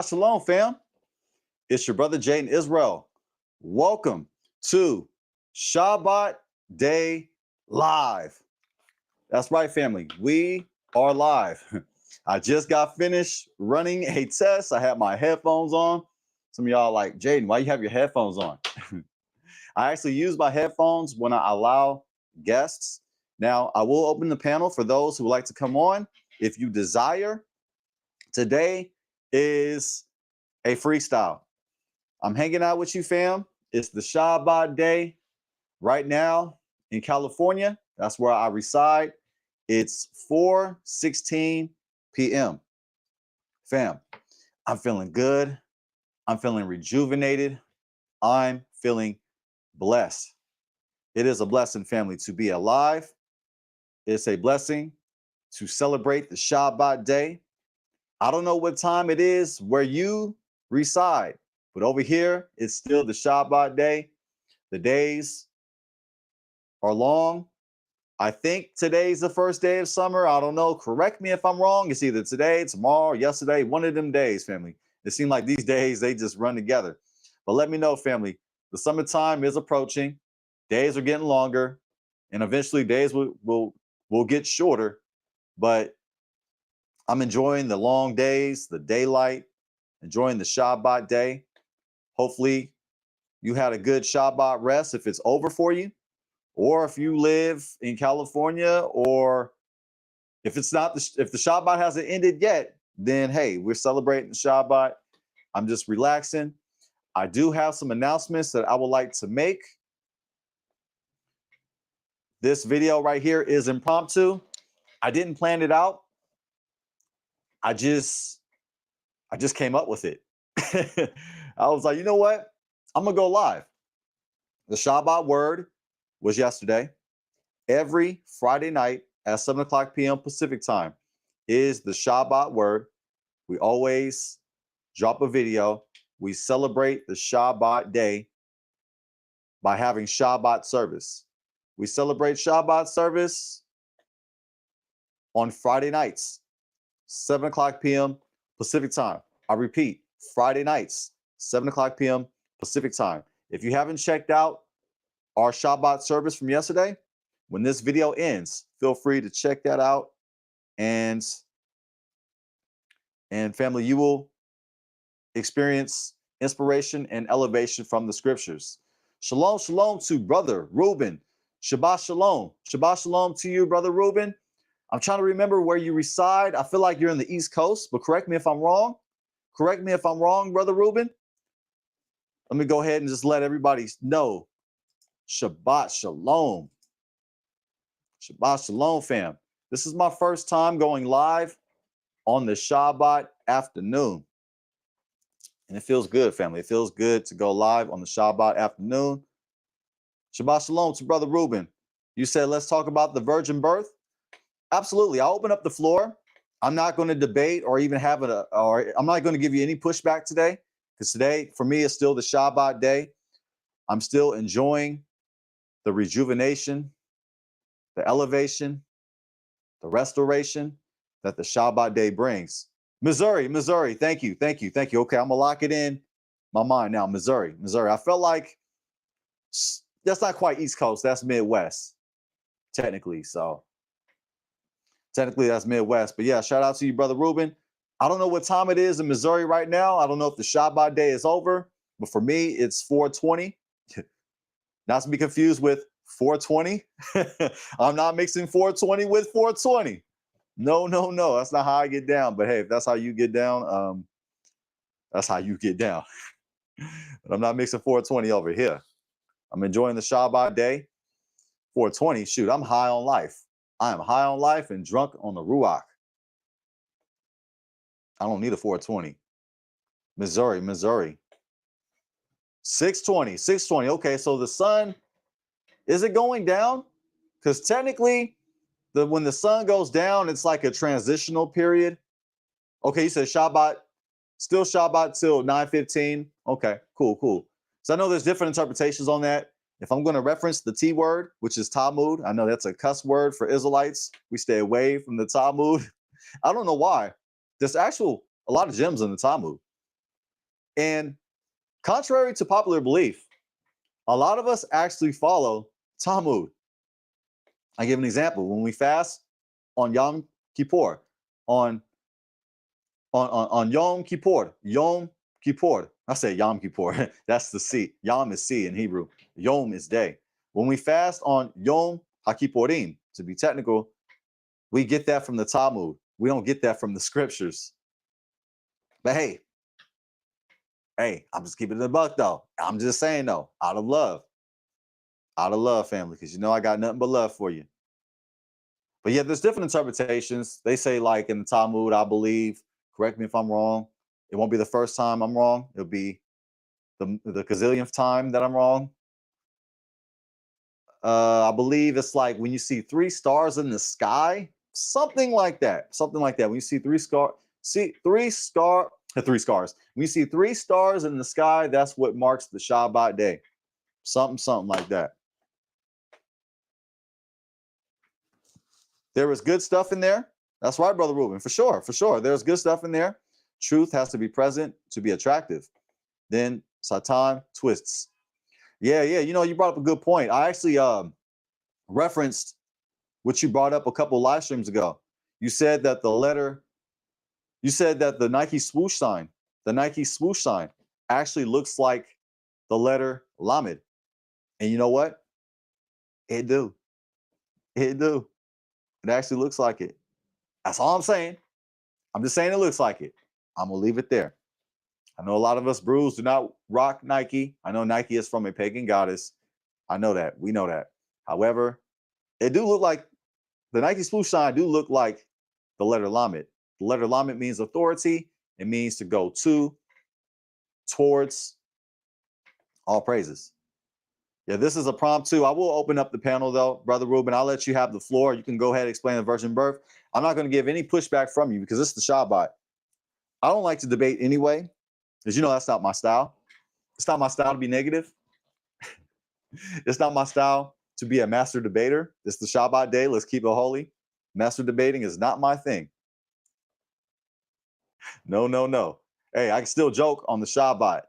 Shalom, fam. It's your brother Jaden Israel. Welcome to Shabbat Day Live. That's right, family. We are live. I just got finished running a test. I had my headphones on. Some of y'all like, Jaden, why you have your headphones on? I actually use my headphones when I allow guests. Now, I will open the panel for those who would like to come on if you desire. Today is a freestyle. I'm hanging out with you, fam. It's the Shabbat day right now in California. That's where I reside. It's 4:16 p.m. Fam, I'm feeling good. I'm feeling rejuvenated. I'm feeling blessed. It is a blessing, family, to be alive. It's a blessing to celebrate the Shabbat day. I don't know what time it is where you reside, but over here, it's still the Shabbat day. The days are long. I think today's the first day of summer. I don't know. Correct me if I'm wrong. It's either today, tomorrow, yesterday, one of them days, family. It seems like these days, they just run together. But let me know, family. The summertime is approaching. Days are getting longer. And eventually, days will get shorter. But I'm enjoying the long days, the daylight, enjoying the Shabbat day. Hopefully, you had a good Shabbat rest if it's over for you, or if you live in California, or if it's not, if the Shabbat hasn't ended yet, then hey, we're celebrating the Shabbat. I'm just relaxing. I do have some announcements that I would like to make. This video right here is impromptu. I didn't plan it out. I just came up with it. I was like, you know what? I'm gonna go live. The Shabbat word was yesterday. Every Friday night at 7 o'clock p.m. Pacific time is the Shabbat word. We always drop a video. We celebrate the Shabbat day by having Shabbat service. We celebrate Shabbat service on Friday nights, 7 o'clock p.m. Pacific time. I repeat, Friday nights, 7 o'clock p.m. Pacific time. If you haven't checked out our Shabbat service from yesterday, when this video ends, feel free to check that out. And family, you will experience inspiration and elevation from the scriptures. Shalom, shalom to brother Reuben. Shabbat shalom. Shabbat shalom to you, brother Reuben. I'm trying to remember where you reside. I feel like you're in the East Coast, but correct me if I'm wrong. Correct me if I'm wrong, brother Reuben. Let me go ahead and just let everybody know. Shabbat shalom. Shabbat shalom, fam. This is my first time going live on the Shabbat afternoon. And it feels good, family. It feels good to go live on the Shabbat afternoon. Shabbat shalom to brother Reuben. You said, let's talk about the virgin birth. Absolutely. I'll open up the floor. I'm not going to debate or even have or I'm not going to give you any pushback today, because today for me is still the Shabbat day. I'm still enjoying the rejuvenation, the elevation, the restoration that the Shabbat day brings. Missouri. Thank you. Okay, I'm gonna lock it in my mind now. Missouri. I felt like that's not quite East Coast. That's Midwest, technically. So technically that's Midwest. But yeah, shout out to you, brother Reuben. I don't know what time it is in Missouri right now. I don't know if the Shabbat day is over, but for me, it's 4:20. Not to be confused with 420. I'm not mixing 420 with 420. No. That's not how I get down. But hey, if that's how you get down, that's how you get down. But I'm not mixing 420 over here. I'm enjoying the Shabbat day. 420, shoot, I'm high on life. I am high on life and drunk on the Ruach. I don't need a 420. Missouri. 620. Okay, so the sun, is it going down? Because technically, when the sun goes down, it's like a transitional period. Okay, you said Shabbat, still Shabbat till 9:15. Okay, cool. So I know there's different interpretations on that. If I'm going to reference the T word, which is Talmud, I know that's a cuss word for Israelites. We stay away from the Talmud. I don't know why. There's a lot of gems in the Talmud. And contrary to popular belief, a lot of us actually follow Talmud. I give an example. When we fast on Yom Kippur, on Yom Kippur, Yom Kippur. I say Yom Kippur. That's the C. Yom is C in Hebrew. Yom is day. When we fast on Yom HaKippurim, to be technical, we get that from the Talmud. We don't get that from the scriptures. But hey, I'm just keeping it a buck though. I'm just saying though, out of love, family, because you know I got nothing but love for you. But yeah, there's different interpretations. They say, like in the Talmud, I believe, correct me if I'm wrong, it won't be the first time I'm wrong. It'll be the gazillionth time that I'm wrong. I believe it's like when you see 3 stars in the sky, something like that. Something like that. When you see 3 scars, when you see 3 stars in the sky, that's what marks the Shabbat day. Something like that. There is good stuff in there. That's right, Brother Ruben, for sure. There's good stuff in there. Truth has to be present to be attractive. Then Satan twists. Yeah. You know, you brought up a good point. I actually referenced what you brought up a couple of live streams ago. You said that the Nike swoosh sign, actually looks like the letter Lamed. And you know what? It do. It actually looks like it. That's all I'm saying. I'm just saying it looks like it. I'm going to leave it there. I know a lot of us brews do not rock Nike. I know Nike is from a pagan goddess. I know that. We know that. However, it do look like the Nike swoosh sign do look like the letter Lamed. The letter Lamed means authority. It means to go towards, all praises. Yeah, this is a prompt too. I will open up the panel though, Brother Ruben. I'll let you have the floor. You can go ahead and explain the virgin birth. I'm not going to give any pushback from you because this is the Shabbat. I don't like to debate anyway, because you know that's not my style. It's not my style to be negative. It's not my style to be a master debater. It's the Shabbat day. Let's keep it holy. Master debating is not my thing. No. Hey, I can still joke on the Shabbat.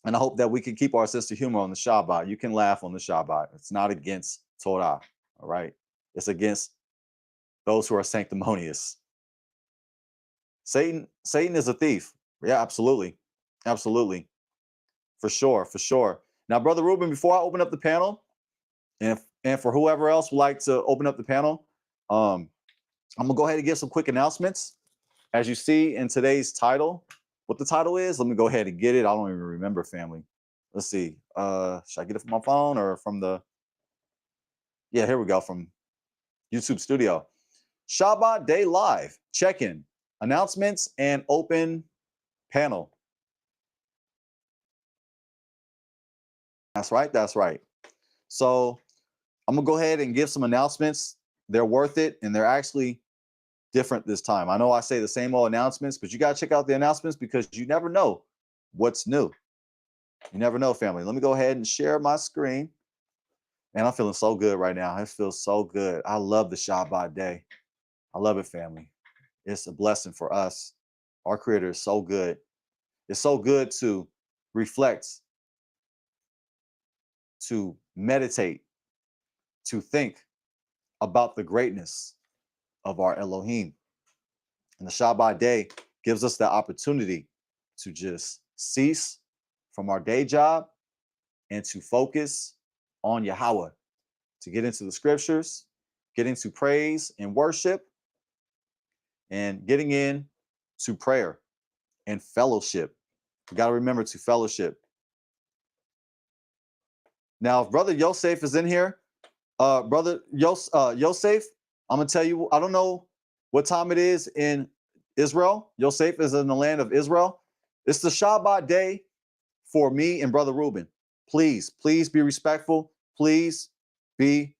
And I hope that we can keep our sense of humor on the Shabbat. You can laugh on the Shabbat. It's not against Torah, all right? It's against those who are sanctimonious. Satan is a thief. Yeah, absolutely. For sure. Now, Brother Ruben, before I open up the panel, and for whoever else would like to open up the panel, I'm going to go ahead and give some quick announcements. As you see in today's title, what the title is, let me go ahead and get it. I don't even remember, family. Let's see. Should I get it from my phone or from the... Yeah, here we go, from YouTube Studio. Shabbat Day Live, check-in, announcements, and open panel. That's right. So I'm going to go ahead and give some announcements. They're worth it, and they're actually different this time. I know I say the same old announcements, but you got to check out the announcements because you never know what's new. You never know, family. Let me go ahead and share my screen. Man, I'm feeling so good right now. It feels so good. I love the Shabbat day. I love it, family. It's a blessing for us. Our Creator is so good. It's so good to reflect, to meditate, to think about the greatness of our Elohim. And the Shabbat day gives us the opportunity to just cease from our day job and to focus on Yahawah, to get into the scriptures, get into praise and worship, and getting into prayer and fellowship. You got to remember to fellowship. Now, if Brother Yosef is in here, Brother Yosef, I'm going to tell you, I don't know what time it is in Israel. Yosef is in the land of Israel. It's the Shabbat day for me and Brother Ruben. Please be respectful. Please be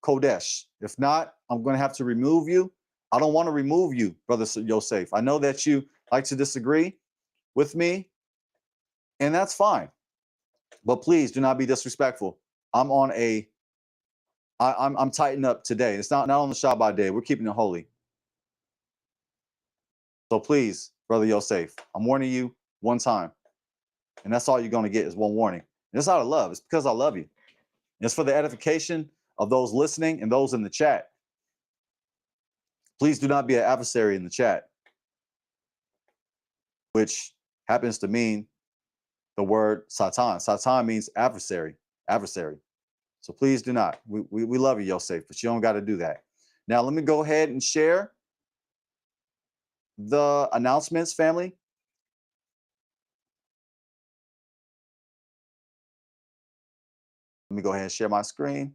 Kodesh. If not, I'm going to have to remove you. I don't want to remove you, Brother Yosef. I know that you like to disagree with me, and that's fine. But please do not be disrespectful. I'm tightened up today. It's not on the Shabbat day. We're keeping it holy. So please, Brother Yosef, I'm warning you, one time. And that's all you're going to get is one warning. And it's out of love. It's because I love you. And it's for the edification of those listening and those in the chat. Please do not be an adversary in the chat, which happens to mean the word Satan. Satan means adversary, adversary. So please do not. We love you, Yosef, but you don't got to do that. Now, let me go ahead and share the announcements, family. Let me go ahead and share my screen.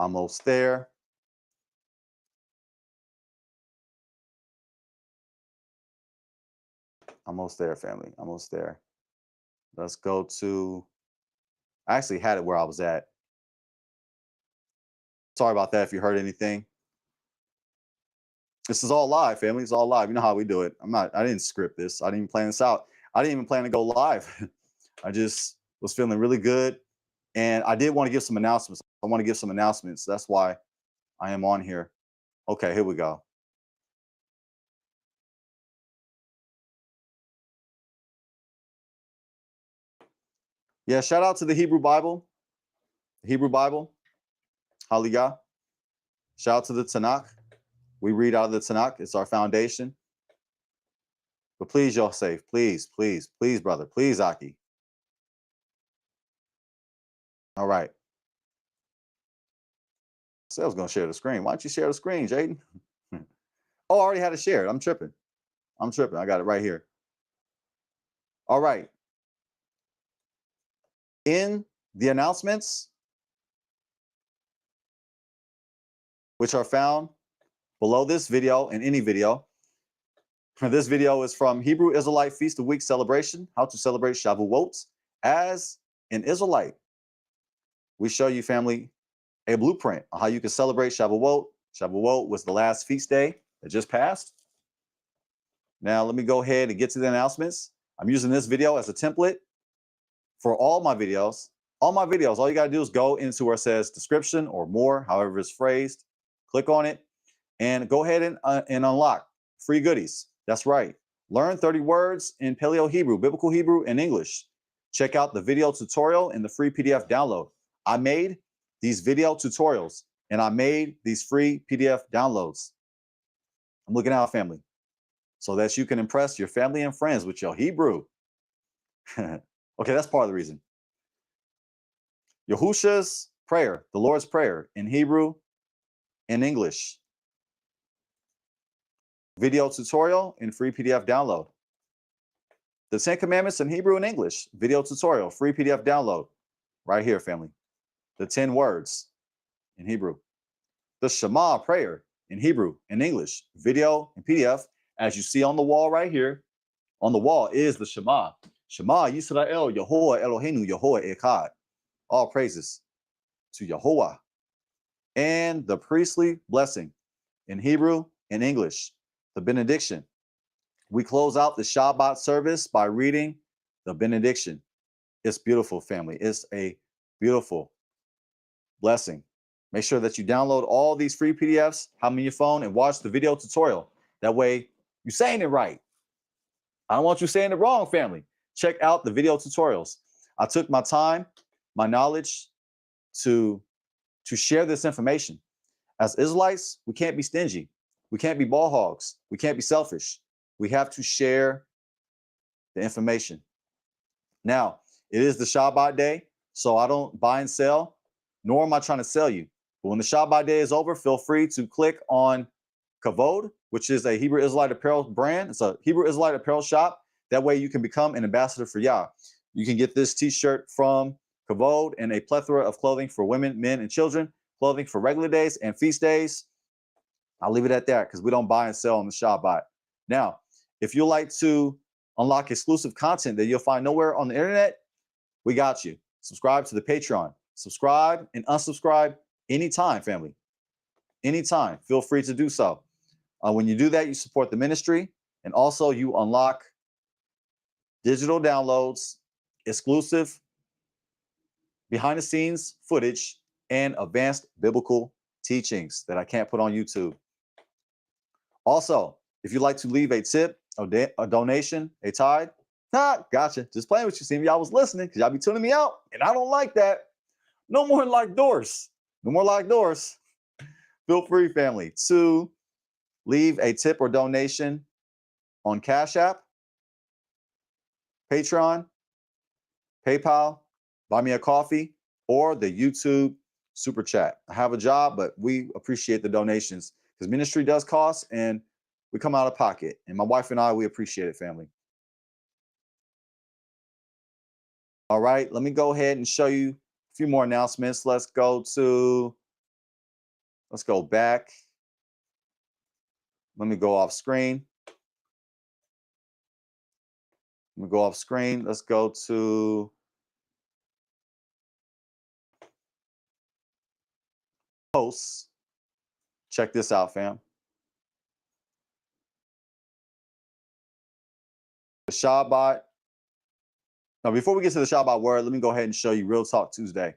Almost there. Almost there, family. Almost there. Let's go to, I actually had it where I was at. Sorry about that if you heard anything. This is all live, family. It's all live. You know how we do it. I didn't script this. I didn't even plan this out. I didn't even plan to go live. I just was feeling really good. And I did want to give some announcements. I want to give some announcements. That's why I am on here. Okay, here we go. Yeah, shout out to the Hebrew Bible. The Hebrew Bible. Hallelujah. Shout out to the Tanakh. We read out of the Tanakh. It's our foundation. But please, Yosef, please, please, please, brother, please, Aki. All right. So I was going to share the screen. Why don't you share the screen, Jaden? Oh, I already had it shared. I'm tripping. I got it right here. All right. In the announcements, which are found below this video and any video, this video is from Hebrew Israelite Feast of Weeks celebration, how to celebrate Shavuot as an Israelite. We show you, family, a blueprint on how you can celebrate Shavuot. Shavuot was the last feast day that just passed. Now, let me go ahead and get to the announcements. I'm using this video as a template for all my videos. All my videos, all you got to do is go into where it says description or more, however it's phrased. Click on it and go ahead and unlock free goodies. That's right. Learn 30 words in Paleo Hebrew, Biblical Hebrew, and English. Check out the video tutorial and the free PDF download. I made these video tutorials and I made these free PDF downloads. I'm looking out, family, so that you can impress your family and friends with your Hebrew. Okay, that's part of the reason. Yahusha's prayer, the Lord's Prayer in Hebrew and English. Video tutorial and free PDF download. The 10 Commandments in Hebrew and English. Video tutorial, free PDF download. Right here, family. The 10 words in Hebrew. The Shema prayer in Hebrew and English. Video and PDF. As you see on the wall right here, on the wall is the Shema. Shema Yisrael, Yahuwah Eloheinu, Yahuwah Echad. All praises to Yahuwah. And the priestly blessing in Hebrew and English. The benediction. We close out the Shabbat service by reading the benediction. It's beautiful, family. It's a beautiful blessing. Make sure that you download all these free PDFs, have them in your phone, and watch the video tutorial. That way, you're saying it right. I don't want you saying it wrong, family. Check out the video tutorials. I took my time, my knowledge to share this information. As Israelites, we can't be stingy. We can't be ball hogs. We can't be selfish. We have to share the information. Now, it is the Shabbat day, so I don't buy and sell, nor am I trying to sell you. But when the Shabbat day is over, feel free to click on Kavod, which is a Hebrew Israelite apparel brand. It's a Hebrew Israelite apparel shop. That way you can become an ambassador for Yah. You can get this t-shirt from Kavod and a plethora of clothing for women, men, and children, clothing for regular days and feast days. I'll leave it at that because we don't buy and sell on the Shabbat. Now, if you like to unlock exclusive content that you'll find nowhere on the internet, we got you. Subscribe to the Patreon. Subscribe and unsubscribe anytime, family. Anytime. Feel free to do so. When you do that, you support the ministry, and also you unlock digital downloads, exclusive behind the scenes footage, and advanced biblical teachings that I can't put on YouTube. Also, if you'd like to leave a tip, a donation, a tithe, gotcha. Just playing with you. See, y'all was listening because y'all be tuning me out, and I don't like that. No more locked doors. No more locked doors. Feel free, family, to leave a tip or donation on Cash App, Patreon, PayPal, Buy Me a Coffee, or the YouTube Super Chat. I have a job, but we appreciate the donations because ministry does cost and we come out of pocket. And my wife and I, we appreciate it, family. All right, let me go ahead and show you a few more announcements. Let's go back. Let me go off screen. Let me go off screen. Let's go to posts. Check this out, fam. The Shabbat. Now, before we get to the Shabbat word, let me go ahead and show you Real Talk Tuesday.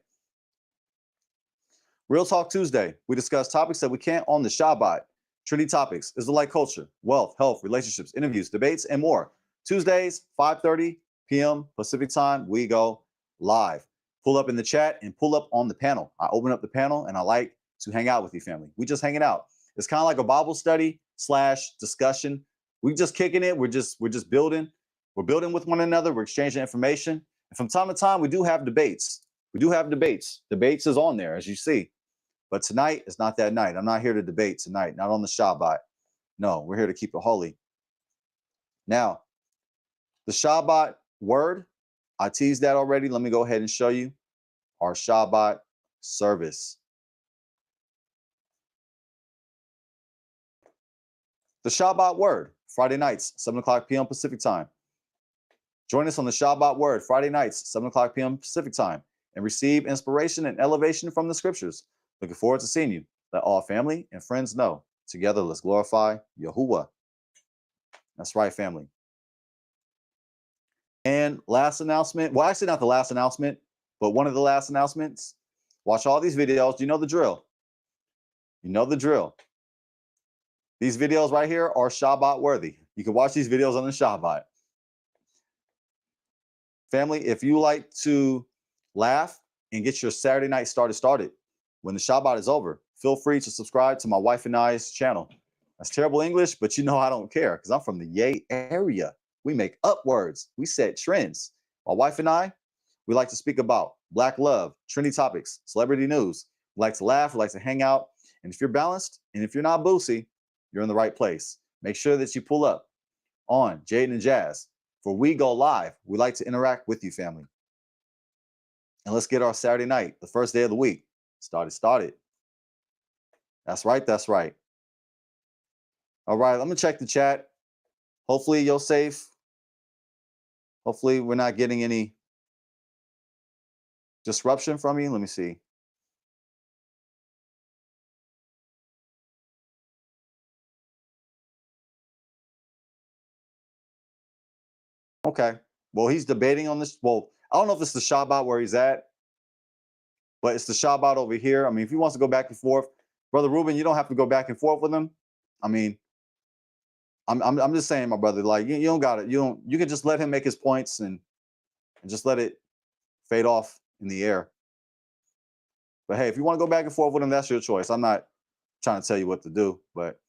Real Talk Tuesday, we discuss topics that we can't on the Shabbat. Trendy topics, Israelite culture, wealth, health, relationships, interviews, debates, and more. Tuesdays, 5:30 p.m. Pacific time, we go live. Pull up in the chat and pull up on the panel. I open up the panel and I like to hang out with you, family. We just hanging out. It's kind of like a Bible study / discussion. We just kicking it. We're just building. We're building with one another. We're exchanging information. And from time to time, we do have debates. Debates is on there, as you see. But tonight is not that night. I'm not here to debate tonight, not on the Shabbat. No, we're here to keep it holy. Now, the Shabbat word, I teased that already. Let me go ahead and show you our Shabbat service. The Shabbat word, Friday nights, 7 o'clock p.m. Pacific time. Join us on the Shabbat word, Friday nights, 7 o'clock p.m. Pacific time, and receive inspiration and elevation from the scriptures. Looking forward to seeing you. Let all family and friends know. Together, let's glorify Yahuwah. That's right, family. And last announcement, well, actually not the last announcement, but one of the last announcements. Watch all these videos. You know the drill. You know the drill. These videos right here are Shabbat worthy. You can watch these videos on the Shabbat. Family, if you like to laugh and get your Saturday night started when the Shabbat is over, feel free to subscribe to my wife and I's channel. That's terrible English, but you know I don't care because I'm from the Yay area. We make up words. We set trends. My wife and I, we like to speak about Black love, trendy topics, celebrity news. We like to laugh. We like to hang out. And if you're balanced and if you're not boozy, you're in the right place. Make sure that you pull up on Jaden and Jazz. For we go live. We like to interact with you, family. And let's get our Saturday night, the first day of the week, started. That's right. That's right. All right, let me check the chat. Hopefully you're safe. Hopefully we're not getting any disruption from you. Let me see. Okay. Well, he's debating on this. Well, I don't know if it's the Shabbat where he's at, but it's the Shabbat over here. I mean, if he wants to go back and forth, Brother Ruben, you don't have to go back and forth with him. I mean, I'm just saying, my brother, like you don't got it. You can just let him make his points and just let it fade off in the air. But hey, if you want to go back and forth with him, that's your choice. I'm not trying to tell you what to do, but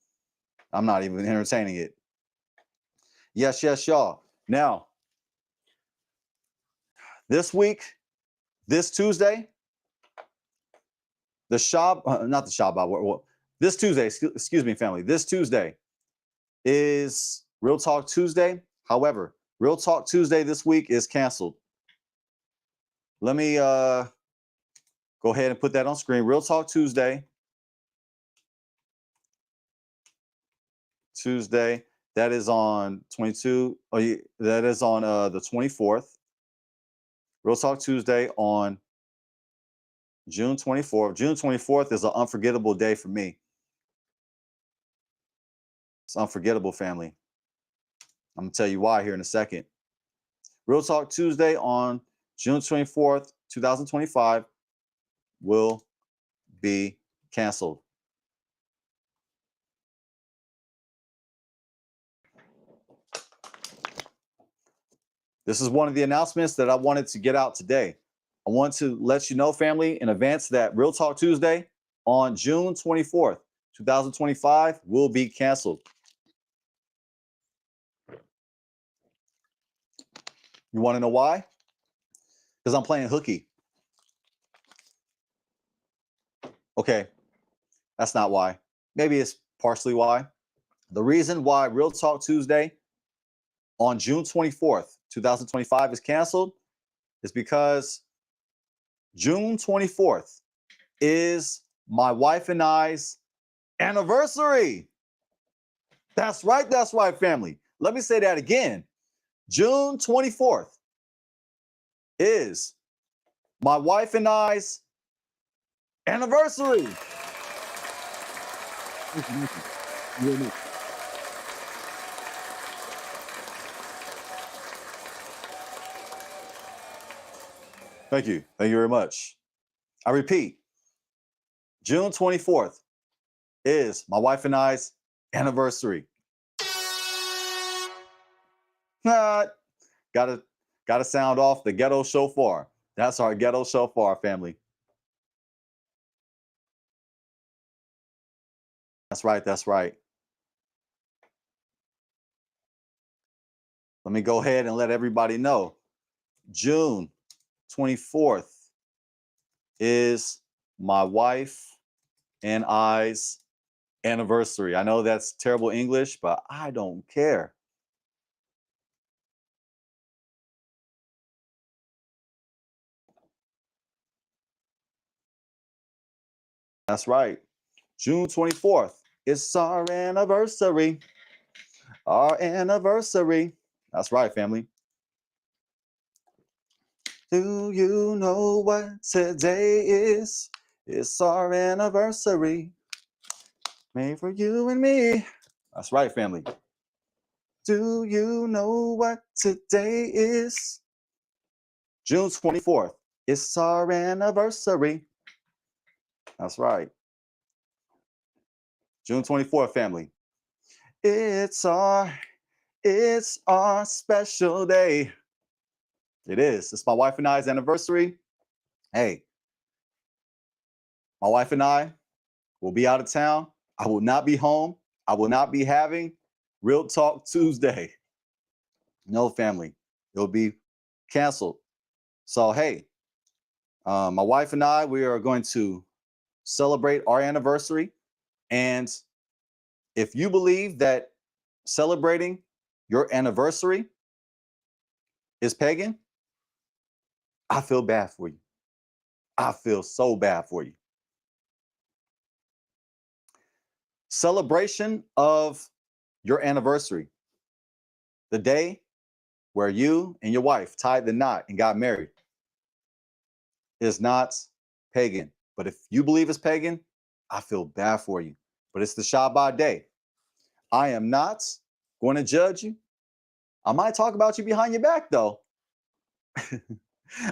I'm not even entertaining it. Yes, y'all. Now, this week, this Tuesday, this Tuesday, excuse me, family. This Tuesday is Real Talk Tuesday. However, Real Talk Tuesday this week is canceled. Let me go ahead and put that on screen. Real Talk Tuesday. That is on 22. Oh, yeah, that is on the 24th. Real Talk Tuesday on June 24th. June 24th is an unforgettable day for me. It's unforgettable, family. I'm gonna tell you why here in a second. Real Talk Tuesday on June 24th, 2025 will be canceled. This is one of the announcements that I wanted to get out today. I want to let you know, family, in advance that Real Talk Tuesday on June 24th, 2025 will be canceled. You want to know why? Because I'm playing hooky. Okay, that's not why. Maybe it's partially why. The reason why Real Talk Tuesday on June 24th, 2025 is canceled is because June 24th is my wife and I's anniversary. That's right, family. Let me say that again. June 24th is my wife and I's anniversary. Thank you. Thank you very much. I repeat, June 24th is my wife and I's anniversary. Gotta sound off the ghetto shofar. That's our ghetto shofar, family. That's right, that's right. Let me go ahead and let everybody know. June 24th is my wife and I's anniversary. I know that's terrible English, but I don't care. That's right. June 24th. It's our anniversary. Our anniversary. That's right, family. Do you know what today is? It's our anniversary. Made for you and me. That's right, family. Do you know what today is? June 24th. It's our anniversary. That's right. June 24th, family. It's our special day. It is. It's my wife and I's anniversary. Hey, my wife and I will be out of town. I will not be home. I will not be having Real Talk Tuesday. No, family. It'll be canceled. So, hey, my wife and I, we are going to celebrate our anniversary. And if you believe that celebrating your anniversary is pagan, I feel bad for you. I feel so bad for you. Celebration of your anniversary, the day where you and your wife tied the knot and got married, is not pagan. But if you believe it's pagan, I feel bad for you. But it's the Shabbat day. I am not going to judge you. I might talk about you behind your back, though.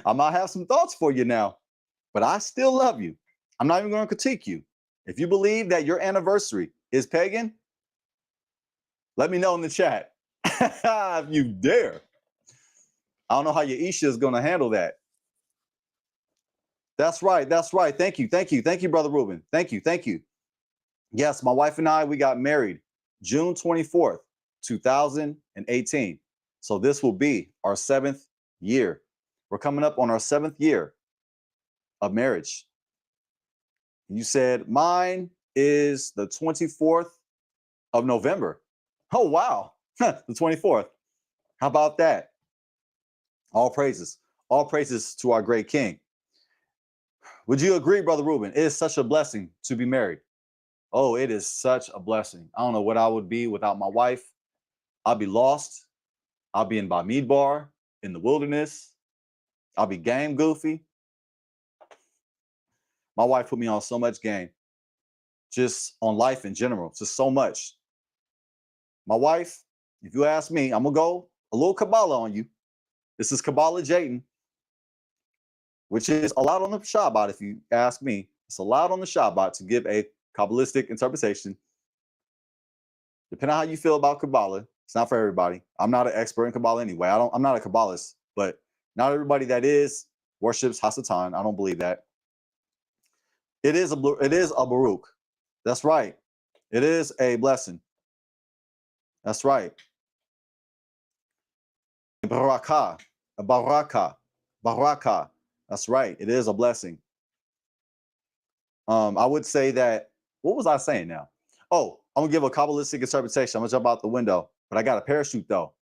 I might have some thoughts for you now, but I still love you. I'm not even going to critique you. If you believe that your anniversary is pagan, let me know in the chat. If you dare. I don't know how Yahusha is going to handle that. That's right. That's right. Thank you. Thank you. Thank you, Brother Ruben. Thank you. Thank you. Yes, my wife and I, we got married June 24th, 2018. So this will be our 7th year. We're coming up on our 7th year of marriage. You said mine is the 24th of November. Oh, wow. The 24th. How about that? All praises to our great King. Would you agree, Brother Ruben? It is such a blessing to be married. Oh, it is such a blessing. I don't know what I would be without my wife. I'll be lost. I'll be in Bamidbar, in the wilderness. I'll be game goofy. My wife put me on so much game, just on life in general, just so much. My wife, if you ask me, I'm going to go a little Kabbalah on you. This is Kabbalah Jayden, which is allowed on the Shabbat, if you ask me. It's allowed on the Shabbat to give a Kabbalistic interpretation. Depending on how you feel about Kabbalah, it's not for everybody. I'm not an expert in Kabbalah anyway. I'm not a Kabbalist, but not everybody that is worships Hasatan. I don't believe that. It is a Baruch. That's right. It is a blessing. That's right. Baraka. Baraka. That's right. It is a blessing. I would say that, what was I saying now? Oh, I'm gonna give a Kabbalistic interpretation. I'm gonna jump out the window, but I got a parachute though.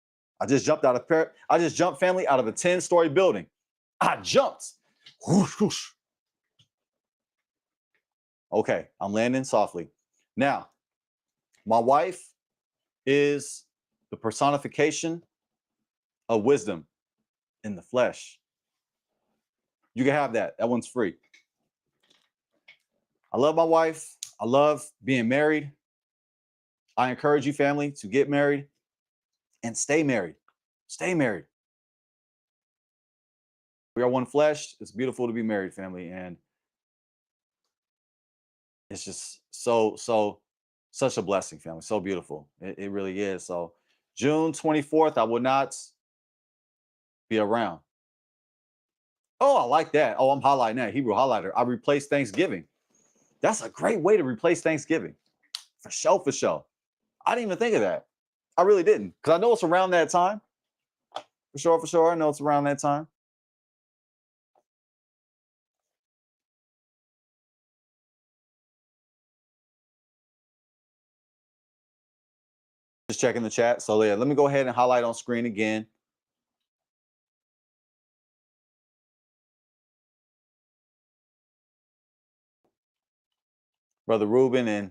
I just jumped, family, out of a 10-story building. I jumped. Whoosh, whoosh. Okay, I'm landing softly. Now, my wife is the personification of wisdom in the flesh. You can have that. That one's free. I love my wife. I love being married. I encourage you, family, to get married and stay married. Stay married. We are one flesh. It's beautiful to be married, family. And it's just such a blessing, family. So beautiful. It really is. So June 24th, I will not be around. Oh, I like that. Oh, I'm highlighting that. Hebrew highlighter. I replaced Thanksgiving. That's a great way to replace Thanksgiving. For sure, for sure. I didn't even think of that. I really didn't. Because I know it's around that time. For sure, for sure. I know it's around that time. Just checking the chat. So yeah, let me go ahead and highlight on screen again. Brother Ruben and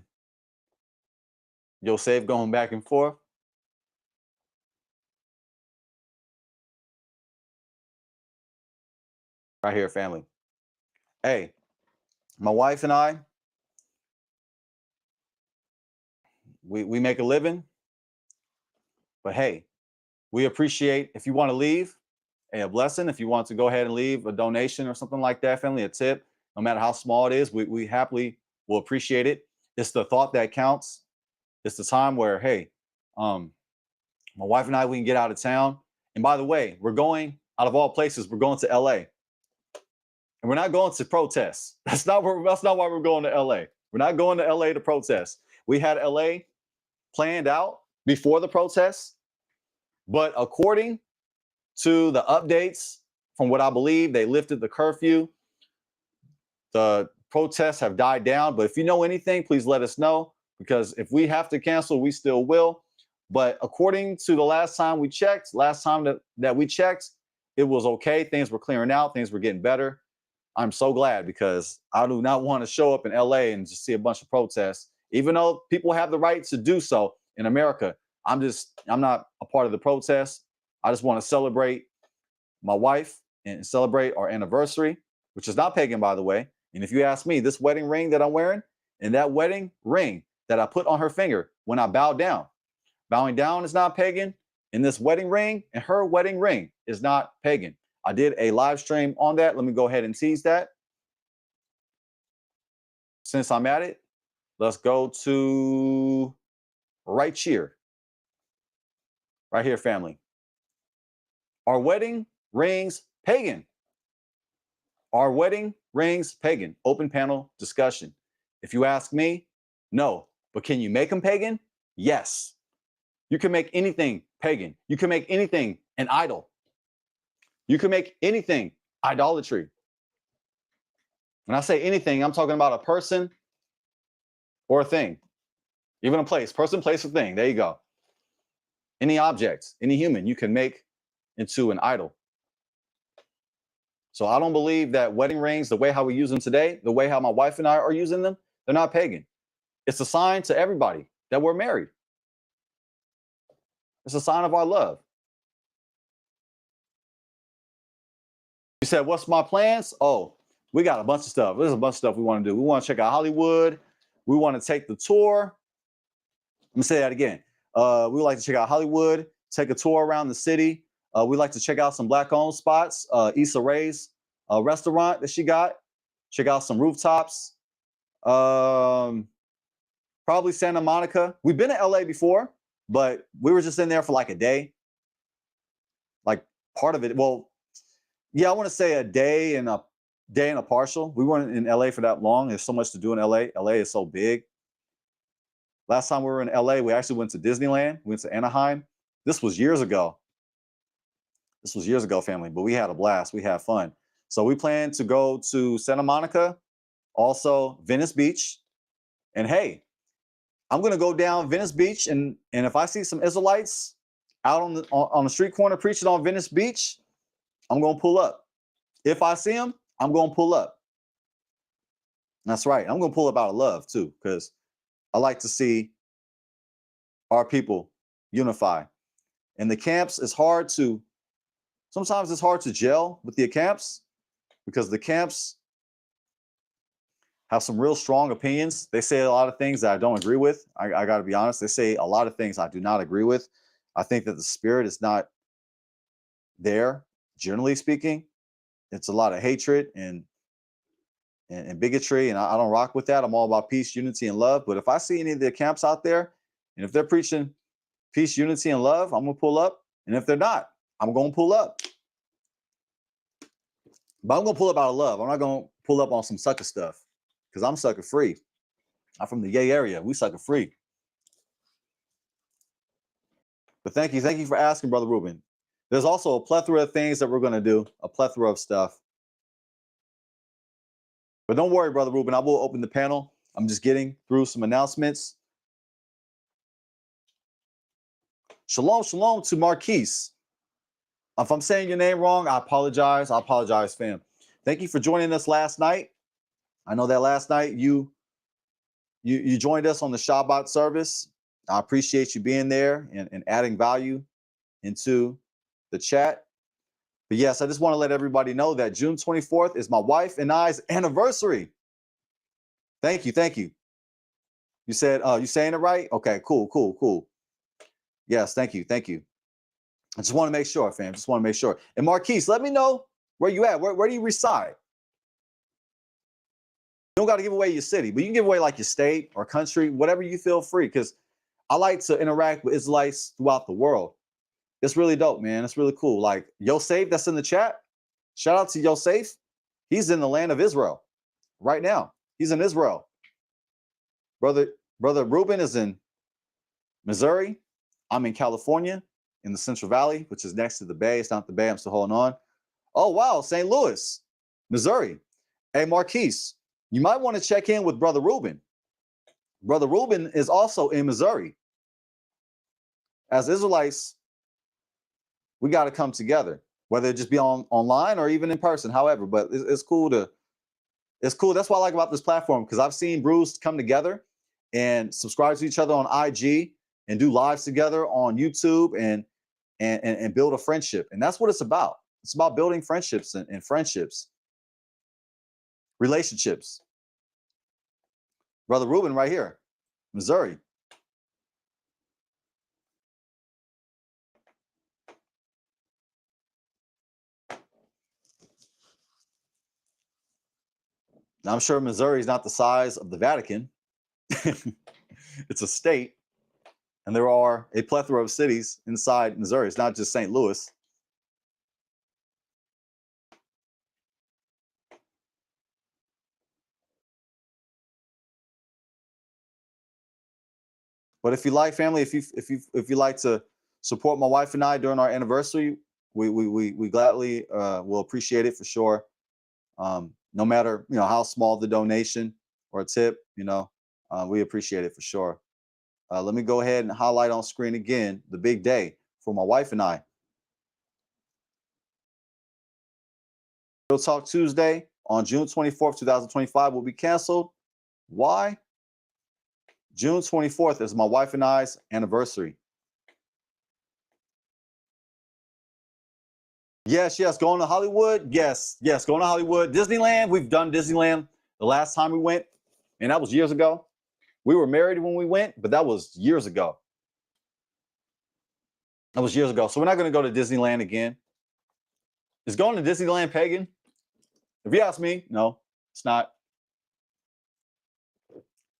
Yosef going back and forth. Right here, family. Hey, my wife and I, we make a living. But hey, we appreciate if you want to leave a blessing, if you want to go ahead and leave a donation or something like that, family, a tip, no matter how small it is, we happily will appreciate it. It's the thought that counts. It's the time where, hey, my wife and I, we can get out of town. And by the way, we're going, out of all places, we're going to LA. And we're not going to protest. That's not why we're going to LA. We're not going to LA to protest. We had LA planned out before the protests, but according to the updates, from what I believe, they lifted the curfew. The protests have died down, but if you know anything, please let us know, because if we have to cancel, we still will. But according to the last time we checked, it was okay. Things were clearing out. Things were getting better. I'm so glad, because I do not want to show up in LA and just see a bunch of protests, even though people have the right to do so in America. I'm not a part of the protest. I just want to celebrate my wife and celebrate our anniversary, which is not pagan, by the way. And if you ask me, this wedding ring that I'm wearing and that wedding ring that I put on her finger when I bowed down, bowing down is not pagan. And this wedding ring and her wedding ring is not pagan. I did a live stream on that. Let me go ahead and tease that. Since I'm at it, let's go to right here. Right here, family. Are wedding rings pagan? Are wedding rings pagan? Open panel discussion. If you ask me, no. But can you make them pagan? Yes. You can make anything pagan. You can make anything an idol. You can make anything idolatry. When I say anything, I'm talking about a person or a thing. Even a place. Person, place, or thing. There you go. Any object, any human, you can make into an idol. So I don't believe that wedding rings, the way how we use them today, the way how my wife and I are using them, they're not pagan. It's a sign to everybody that we're married. It's a sign of our love. You said, what's my plans? Oh, we got a bunch of stuff. There's a bunch of stuff we want to do. We want to check out Hollywood. We want to take the tour. Let me say that again. We would like to check out Hollywood, take a tour around the city. We like to check out some black-owned spots. Issa Rae's restaurant that she got. Check out some rooftops. Probably Santa Monica. We've been to LA before, but we were just in there for like a day. Like part of it. Well, yeah, I want to say a day and a partial. We weren't in LA for that long. There's so much to do in LA. LA is so big. Last time we were in LA, we actually went to Disneyland. We went to Anaheim. This was years ago. This was years ago, family, but we had a blast. We had fun. So we plan to go to Santa Monica, also Venice Beach. And hey, I'm going to go down Venice Beach, and if I see some Israelites out on the street corner preaching on Venice Beach, I'm going to pull up. If I see them, I'm going to pull up. That's right. I'm going to pull up out of love too, because I like to see our people unify. And the camps, sometimes it's hard to gel with the camps, because the camps have some real strong opinions. They say a lot of things that I don't agree with. I got to be honest. They say a lot of things I do not agree with. I think that the spirit is not there, generally speaking. It's a lot of hatred and bigotry, and I don't rock with that. I'm all about peace, unity, and love. But if I see any of the camps out there, and if they're preaching peace, unity, and love, I'm going to pull up. And if they're not, I'm going to pull up. But I'm going to pull up out of love. I'm not going to pull up on some sucker stuff, because I'm sucker free. I'm from the gay area. We sucker free. But thank you for asking, Brother Ruben. There's also a plethora of things that we're going to do, a plethora of stuff. But don't worry, Brother Ruben, I will open the panel. I'm just getting through some announcements. Shalom, shalom to Marquise. If I'm saying your name wrong, I apologize. I apologize, fam. Thank you for joining us last night. I know that last night you joined us on the Shabbat service. I appreciate you being there and adding value into the chat. But yes, I just want to let everybody know that June 24th is my wife and I's anniversary. Thank you. Thank you. You said, you saying it right? Okay, cool. Yes, thank you. Thank you. I just want to make sure, fam. Just want to make sure. And Marquise, let me know where you at. Where do you reside? You don't got to give away your city, but you can give away like your state or country, whatever you feel free, because I like to interact with Israelites throughout the world. It's really dope, man. It's really cool. Like Yosef, that's in the chat. Shout out to Yosef. He's in the land of Israel right now. He's in Israel. Brother Ruben is in Missouri. I'm in California, in the Central Valley, which is next to the Bay. It's not the Bay. I'm still holding on. Oh, wow. St. Louis, Missouri. Hey, Marquise, you might want to check in with Brother Ruben. Brother Ruben is also in Missouri. As Israelites, we got to come together, whether it just be online or even in person, however. But it's cool. That's what I like about this platform, because I've seen Bruce come together and subscribe to each other on IG and do lives together on YouTube and build a friendship. And that's what it's about. It's about building friendships and friendships, relationships. Brother Ruben right here, Missouri. Now, I'm sure Missouri is not the size of the Vatican. It's a state, and there are a plethora of cities inside Missouri. It's not just St. Louis. But if you like, family, if you like to support my wife and I during our anniversary, we gladly will appreciate it for sure. No matter how small the donation or a tip, we appreciate it for sure. Let me go ahead and highlight on screen again the big day for my wife and I. Real Talk Tuesday on June 24th, 2025 will be canceled. Why? June 24th is my wife and I's anniversary. Yes, going to Hollywood. Yes, going to Hollywood. Disneyland, we've done Disneyland the last time we went, and that was years ago. We were married when we went, but that was years ago. That was years ago. So we're not going to go to Disneyland again. Is going to Disneyland pagan? If you ask me, no, it's not.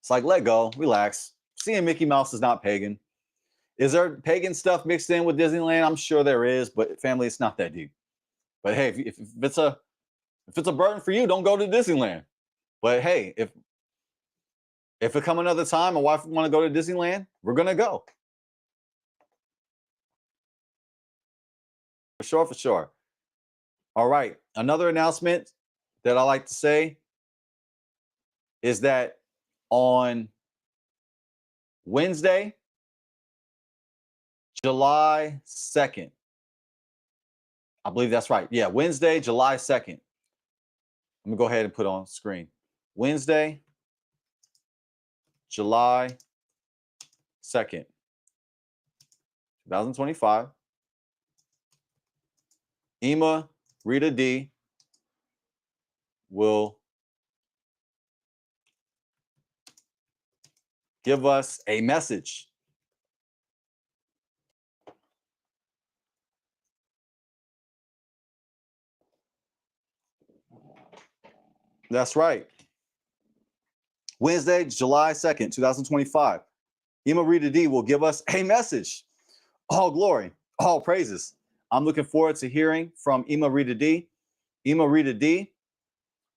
It's like, let go, relax. Seeing Mickey Mouse is not pagan. Is there pagan stuff mixed in with Disneyland? I'm sure there is, but family, it's not that deep. But hey, if it's a burden for you, don't go to Disneyland. But hey, if it come another time, my wife want to go to Disneyland, we're gonna go. For sure, for sure. All right. Another announcement that I like to say is that on Wednesday, July 2nd, I believe that's right. Yeah, Wednesday, July 2nd. Let me go ahead and put on screen. Wednesday, July 2nd, 2025. Ema Rita D will give us a message. That's right. Wednesday, July 2nd, 2025. Ema Rita D will give us a message. All glory, all praises. I'm looking forward to hearing from Ema Rita D. Ema Rita D,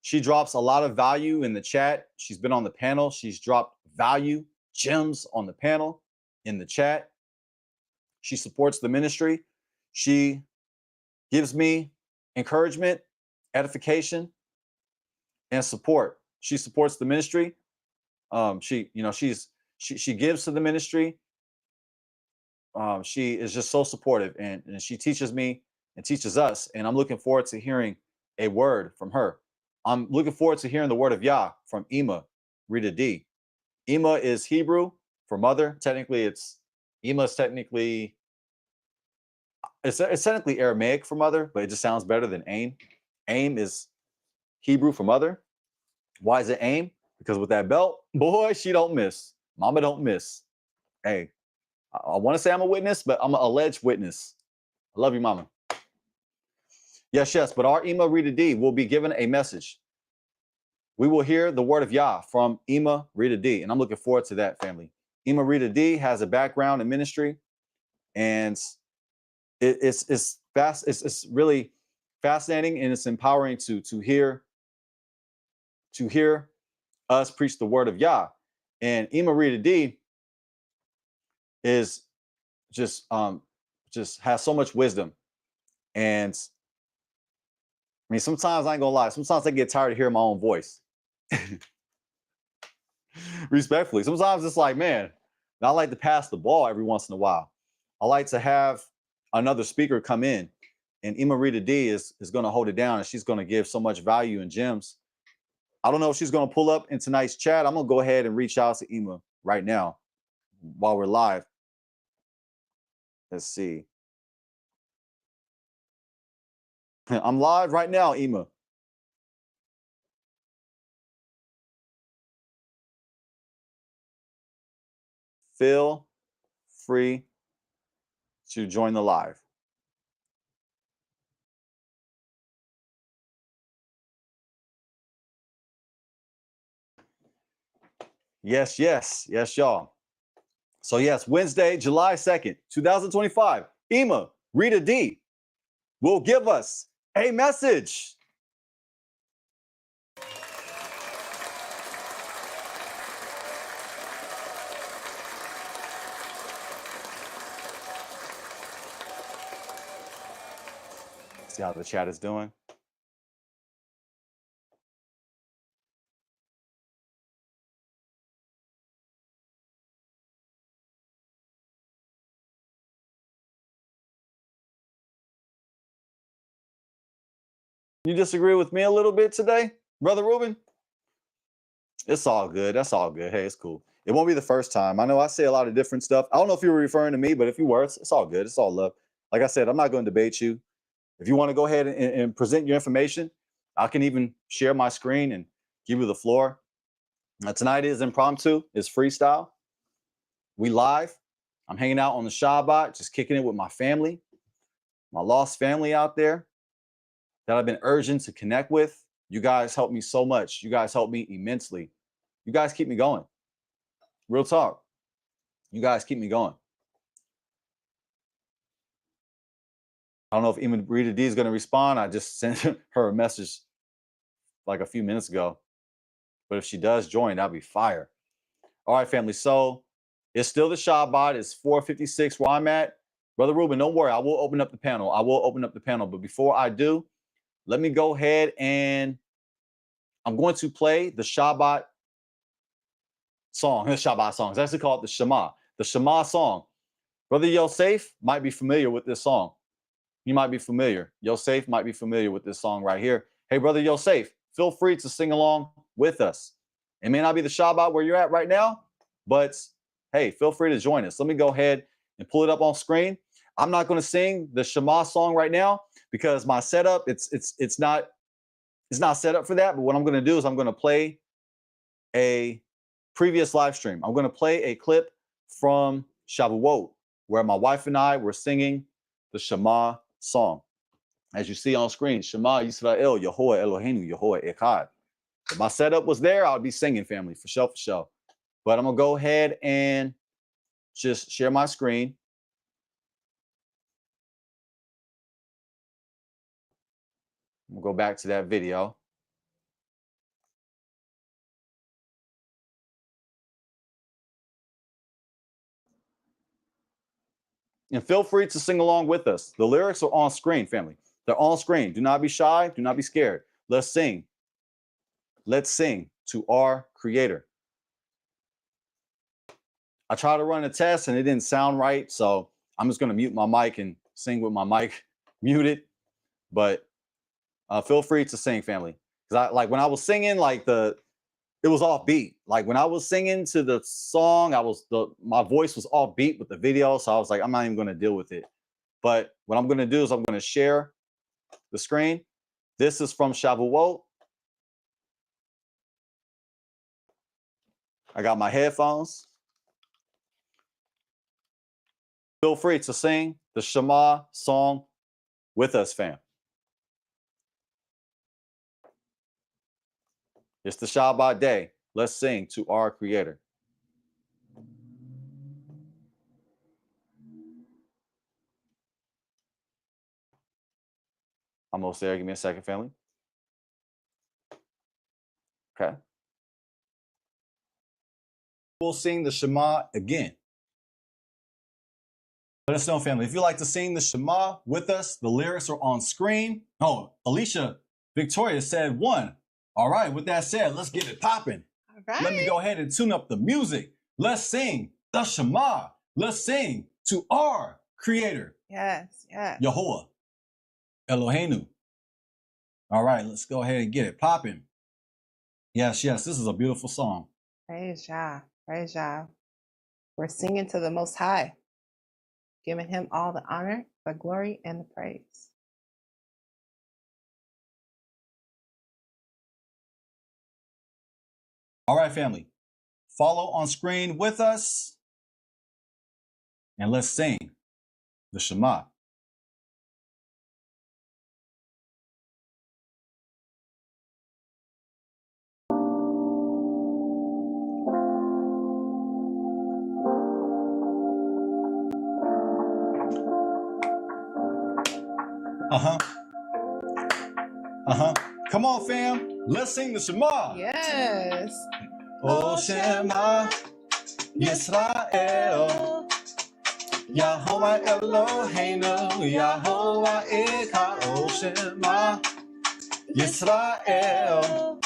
she drops a lot of value in the chat. She's been on the panel. She's dropped value, gems on the panel, in the chat. She supports the ministry. She gives me encouragement, edification, and support. She supports the ministry. She gives to the ministry. She is just so supportive, and she teaches me and teaches us. And I'm looking forward to hearing a word from her. I'm looking forward to hearing the word of Yah from Ema Rita D. Ema is Hebrew for mother. Technically, it's technically Aramaic for mother, but it just sounds better than aim. Aim is Hebrew for mother. Why is it aim? Because with that belt, boy, she don't miss. Mama don't miss. Hey, I want to say I'm a witness, but I'm an alleged witness. I love you, mama. Yes, but our Ema Rita D will be given a message. We will hear the word of Yah from Ema Rita D, and I'm looking forward to that, family. Ema Rita D has a background in ministry, and it's really fascinating, and it's empowering to hear us preach the word of Yah. And Ema Rita D is just has so much wisdom. And I mean, sometimes I ain't gonna lie, sometimes I get tired of hearing my own voice. Respectfully. Sometimes it's like, man, I like to pass the ball every once in a while. I like to have another speaker come in, and Ema Rita D is gonna hold it down, and she's gonna give so much value and gems. I don't know if she's gonna pull up in tonight's chat. I'm gonna go ahead and reach out to Ema right now while we're live. Let's see. I'm live right now, Ema. Feel free to join the live. Yes, y'all. So yes, Wednesday, July 2nd, 2025, Ema Rita D will give us a message. See how the chat is doing. You disagree with me a little bit today, Brother Ruben? It's all good. That's all good. Hey, it's cool. It won't be the first time. I know I say a lot of different stuff. I don't know if you were referring to me, but if you were, it's all good. It's all love. Like I said, I'm not going to debate you. If you want to go ahead and present your information, I can even share my screen and give you the floor. Tonight is impromptu. It's freestyle. We live. I'm hanging out on the Shabbat, just kicking it with my family, my lost family out there that I've been urging to connect with. You guys help me so much. You guys help me immensely. You guys keep me going. Real talk. You guys keep me going. I don't know if Ima Rita D is going to respond. I just sent her a message like a few minutes ago. But if she does join, that'd be fire. All right, family. So it's still the Shabbat. It's 4:56 where I'm at. Brother Ruben, don't worry. I will open up the panel. I will open up the panel. But before I do, let me go ahead and I'm going to play the Shabbat song. The Shabbat song. It's actually called the Shema. The Shema song. Brother Yosef might be familiar with this song. He might be familiar. Yosef might be familiar with this song right here. Hey, Brother Yosef, feel free to sing along with us. It may not be the Shabbat where you're at right now, but hey, feel free to join us. Let me go ahead and pull it up on screen. I'm not going to sing the Shema song right now because my setup, it's not set up for that. But what I'm going to do is I'm going to play a previous live stream. I'm going to play a clip from Shavuot where my wife and I were singing the Shema song. As you see on screen, Shema Yisrael, yahuah Eloheinu, yahuah Echad. If my setup was there, I would be singing, family, for sure, for sure. But I'm going to go ahead and just share my screen. We'll go back to that video. And feel free to sing along with us. The lyrics are on screen, family. They're on screen. Do not be shy. Do not be scared. Let's sing. Let's sing to our Creator. I tried to run a test and it didn't sound right. So I'm just going to mute my mic and sing with my mic muted. But feel free to sing, family. Because when I was singing, it was off beat. Like when I was singing to the song, my voice was off beat with the video. So I was like, I'm not even going to deal with it. But what I'm going to do is I'm going to share the screen. This is from Shavuot. I got my headphones. Feel free to sing the Shema song with us, fam. It's the Shabbat day. Let's sing to our Creator. Almost there. Give me a second, family. Okay. We'll sing the Shema again. Let us know, family. If you'd like to sing the Shema with us, the lyrics are on screen. Oh, Alicia Victoria said 1. All right, with that said, let's get it popping. All right. Let me go ahead and tune up the music. Let's sing the Shema. Let's sing to our Creator. Yes, yes. Yahuwah, Eloheinu. All right, let's go ahead and get it popping. Yes, yes, this is a beautiful song. Praise Yah, praise Yah. We're singing to the Most High, giving Him all the honor, the glory, and the praise. All right, family. Follow on screen with us. And let's sing the Shema. Come on, fam. Let's sing the Shema. Yes. Oh, Shema, Yisrael, Yahuwah Eloheinu, Yahuwah Echad. Oh, Shema, Yisrael,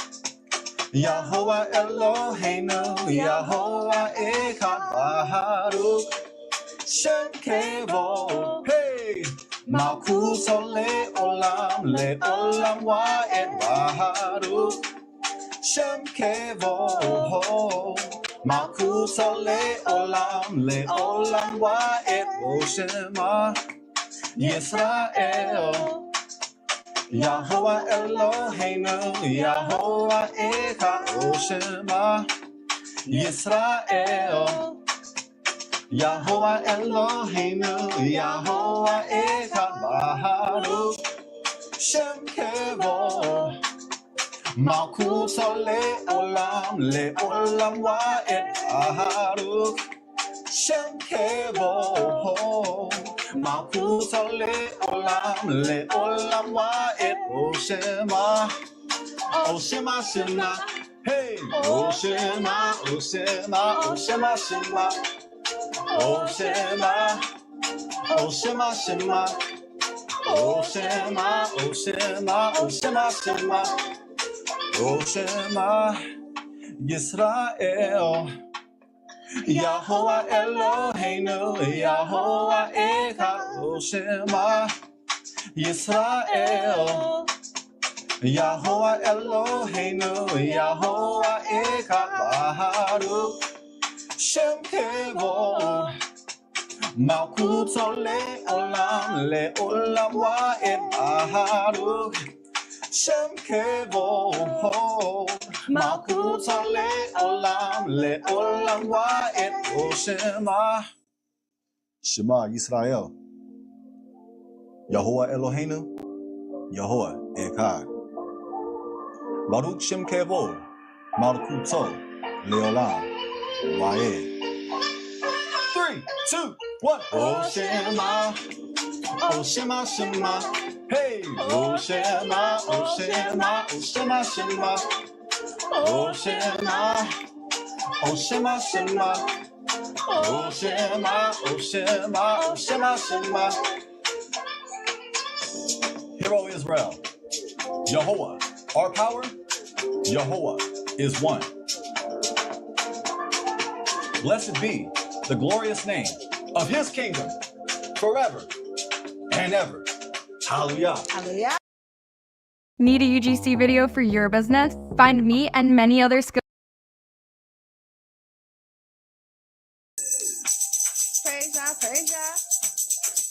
Yahuwah Eloheinu, Yahuwah Echad. Baruch Shem Kevo. Hey. Malchus le olam wa'ed. Baruch Shem Kevo. Malchus le olam wa'ed. O Shema Yisrael, Yahuwah Eloheinu, Yahuwah Echad. O Shema Yisrael, Yahuwah Eloheinu, Yahuwah Echad Baruch Shem Kevo Malkuto le'olam wa'ed Baruch Shem Kevo Malkuto le'olam wa'ed O Shema, O Shema Shema, hey, O Shema, O Shema, O Shema Shema, O Shema, O Shema Shema, O Shema, O Shema, O Shema Shema, O Shema Yisrael, Yahuwah Eloheinu, Yahuwah Echad, O Shema Yisrael, Yahuwah Eloheinu, Yahuwah Echad Baruch Shem Kevo Malkuto le'olam wa'ed Baruch Shem Kevo Malkuto le'olam wa'ed O Shema. Shema Yisrael, Yahuwah Eloheinu, Yahuwah Echad. Baruch Shem Kevo Malkuto le'olam wa'ed. 3, 2, 1. Oh Shema, oh Shema Shema, hey. Oh Shema, oh Shema, oh Shema Shema, oh Shema, oh Shema Shema, oh Shema, oh Shema, oh Shema Shema. Hear, O Israel, Yahuwah, our power, Yahuwah is one. Blessed be the glorious name of his kingdom forever and ever. Hallelujah. Hallelujah. Need a UGC video for your business? Find me and many other skills. Praise God, praise God.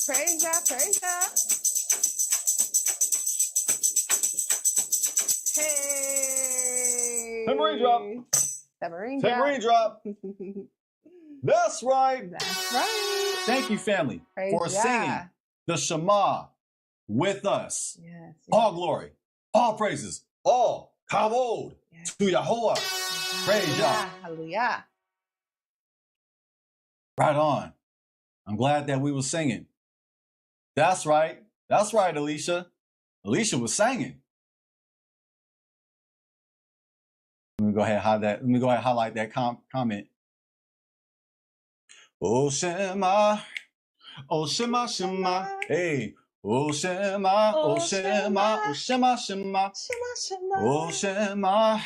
Praise God, praise God. Hey. Tambourine drop. Tambourine Tambourine drop. That's right. That's right. Thank you, family, Praise for singing God. the Shema with us. Yes. All glory, all praises, all kavod Yes. to Yahuwah. Praise Yah. Hallelujah. Right on. I'm glad that we were singing. That's right. That's right, Alicia. Alicia was singing. Let me go ahead and highlight that comment. Oh Shema, oh Shema Shema, hey. Oh Shema, oh Shema, oh Shema Shema, Shema, Shema. oh Shema,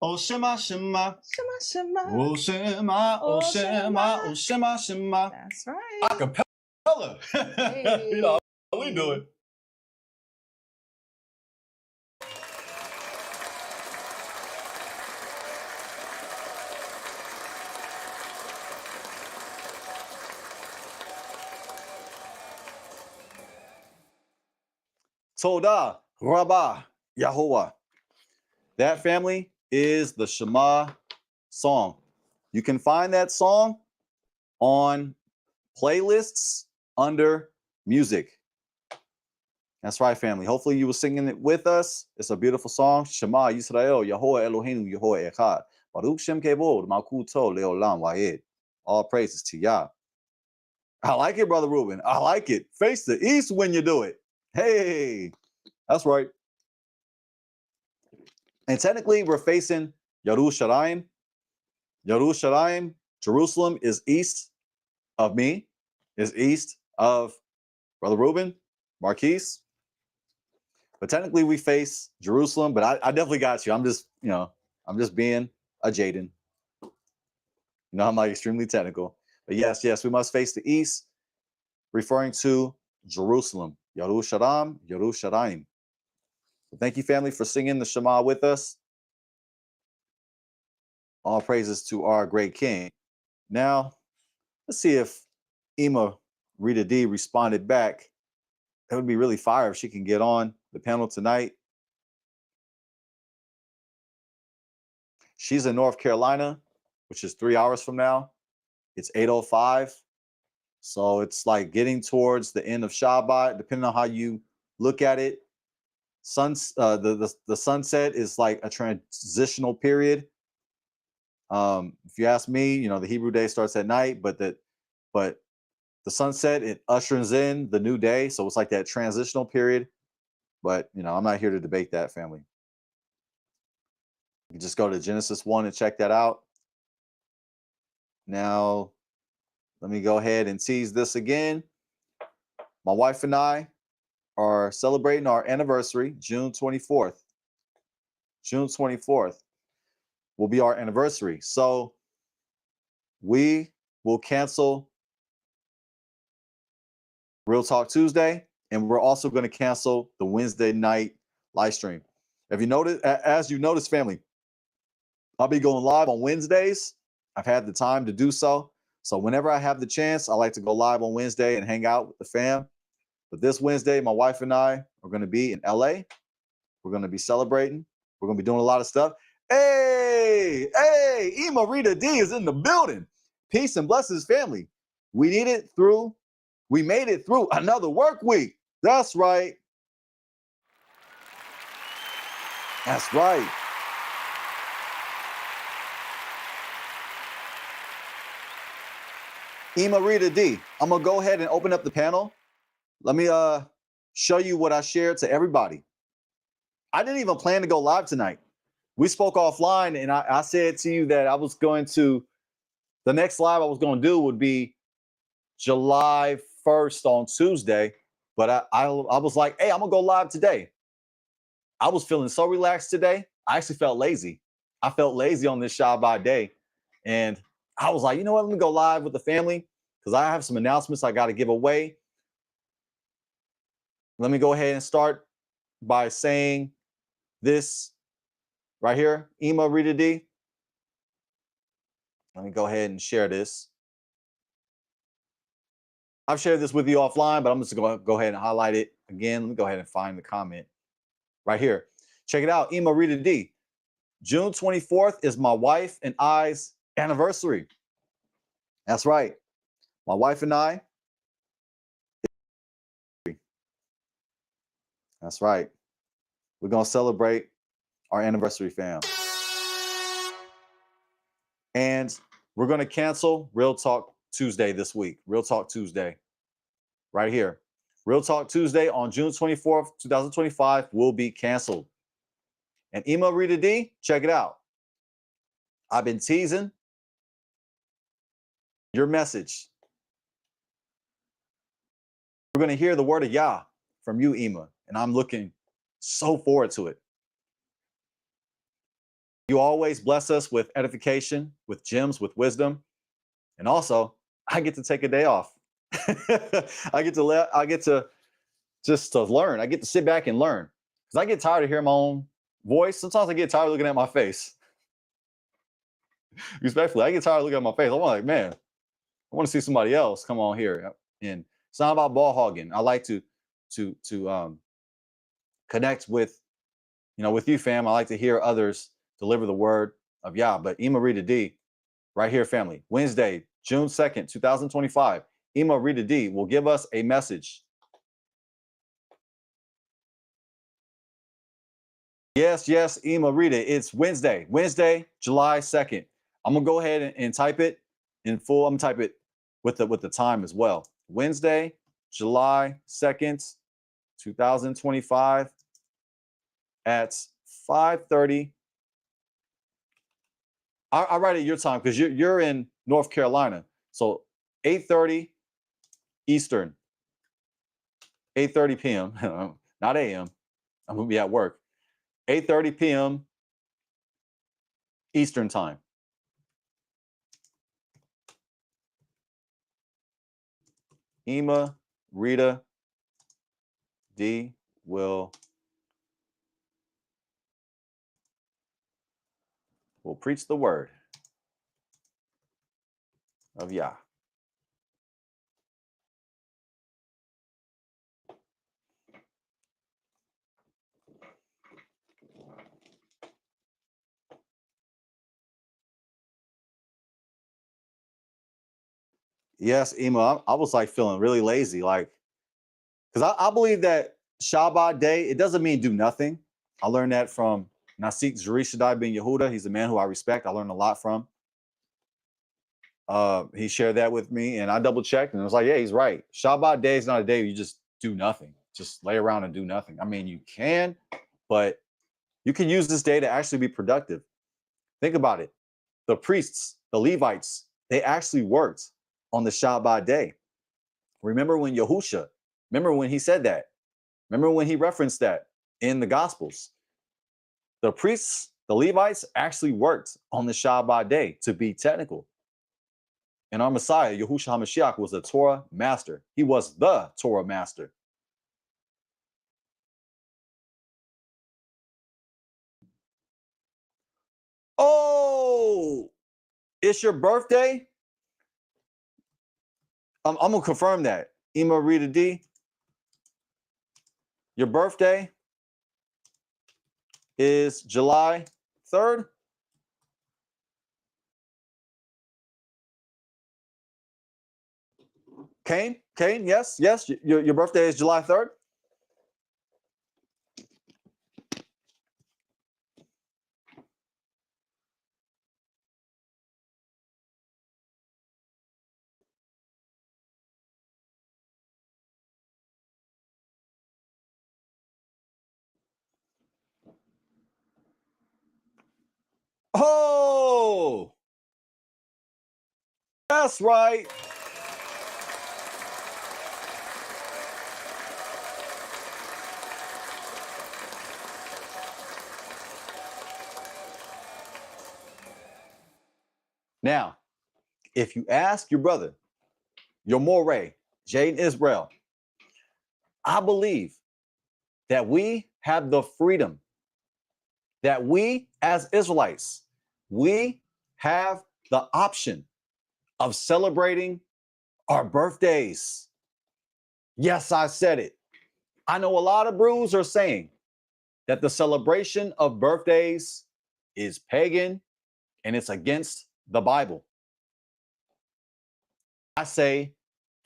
oh Shema Shema, Shema, Shema. oh Shema, oh Shema, oh Shema Shema. That's right. Acapella. Hey. You know how we do it. Todah Rabbah Yahuwah. That, family, is the Shema song. You can find that song on playlists under music. That's right, family. Hopefully you were singing it with us. It's a beautiful song. Shema Yisrael, Yahuwah Eloheinu, Yahuwah Echad. Baruch Shem Kevod, Malkuto Leolam Wa'ed. All praises to Yah. I like it, Brother Reuben. I like it. Face the east when you do it. Hey, that's right. And technically, we're facing Yerushalayim. Yerushalayim, Jerusalem, is east of me, is east of Brother Reuben, Marquise. But technically, we face Jerusalem. But I definitely got you. I'm just being a Jaden. You know, I'm like extremely technical. But yes, we must face the east, referring to Jerusalem. Yerushalayim, Yerushalayim. So thank you, family, for singing the Shema with us. All praises to our great King. Now, let's see if Ema Rita D responded back. That would be really fire if she can get on the panel tonight. She's in North Carolina, which is 3 hours from now. It's 8:05. So it's like getting towards the end of Shabbat, depending on how you look at it. The sunset is like a transitional period. If you ask me, the Hebrew day starts at night, but the sunset, it ushers in the new day. So it's like that transitional period. But I'm not here to debate that, family. You can just go to Genesis 1 and check that out. Now, let me go ahead and tease this again. My wife and I are celebrating our anniversary, June 24th. June 24th will be our anniversary. So we will cancel Real Talk Tuesday, and we're also going to cancel the Wednesday night live stream. If you notice, as you notice, family, I'll be going live on Wednesdays. I've had the time to do so. So whenever I have the chance, I like to go live on Wednesday and hang out with the fam. But this Wednesday, my wife and I are going to be in LA. We're going to be celebrating. We're going to be doing a lot of stuff. Hey, Ema Rita D is in the building. Peace and blessings, family. We made it through another work week. That's right. That's right. Ema Rita D, I'm going to go ahead and open up the panel. Let me show you what I shared to everybody. I didn't even plan to go live tonight. We spoke offline, and I said to you that I was going to, the next live I was going to do would be July 1st on Tuesday. But I was like, hey, I'm going to go live today. I was feeling so relaxed today. I actually felt lazy. I felt lazy on this Shabbat day. And I was like, you know what? Let me go live with the family because I have some announcements I got to give away. Let me go ahead and start by saying this right here, Ema Rita D. Let me go ahead and share this. I've shared this with you offline, but I'm just going to go ahead and highlight it again. Let me go ahead and find the comment right here. Check it out, Ema Rita D. June 24th is my wife and I's anniversary. That's right. My wife and I. That's right. We're going to celebrate our anniversary, fam. And we're going to cancel Real Talk Tuesday this week. Real Talk Tuesday right here. Real Talk Tuesday on June 24th, 2025 will be canceled. And Ema Rita D, check it out. I've been teasing your message. We're going to hear the word of Yah from you, Ema, and I'm looking so forward to it. You always bless us with edification, with gems, with wisdom. And also, I get to take a day off. I get to just to learn. I get to sit back and learn. Because I get tired of hearing my own voice. Sometimes I get tired of looking at my face. Respectfully, I get tired of looking at my face. I'm like, man, I want to see somebody else come on here. And it's not about ball hogging. I like to connect with, with you, fam. I like to hear others deliver the word of Yah. But Ema Rita D, right here, family. Wednesday, June 2nd, 2025. Ema Rita D will give us a message. Yes, Ema Rita. It's Wednesday, July 2nd. I'm gonna go ahead and type it in full. I'm gonna type it with the time as well. Wednesday, July 2nd, 2025 at 5:30. I write it your time because you're in North Carolina. So 8:30 Eastern, 8:30 p.m. Not a.m. I'm gonna be at work. 8:30 p.m. Eastern time. Ema Rita D will preach the word of Yah. Yes, Ema. I was like feeling really lazy, like, because I believe that Shabbat day, it doesn't mean do nothing. I learned that from Nasik Zarishadai bin Yehuda. He's a man who I respect. I learned a lot from. He shared that with me, and I double checked, and I was like, yeah, he's right. Shabbat day is not a day where you just do nothing, just lay around and do nothing. I mean, you can, but you can use this day to actually be productive. Think about it. The priests, the Levites, they actually worked on the Shabbat day. Remember when Yahusha, remember when he said that? Remember when he referenced that in the Gospels? The priests, the Levites actually worked on the Shabbat day, to be technical. And our Messiah, Yahusha HaMashiach, was a Torah master. He was the Torah master. Oh, it's your birthday? I'm going to confirm that. Ema Rita D, your birthday is July 3rd? Kane, yes, your birthday is July 3rd? Oh, that's right. Now, if you ask your brother, your moray, Jaden Israel, I believe that we have the freedom, that we as Israelites, we have the option of celebrating our birthdays. Yes, I said it. I know a lot of brews are saying that the celebration of birthdays is pagan and it's against the Bible. I say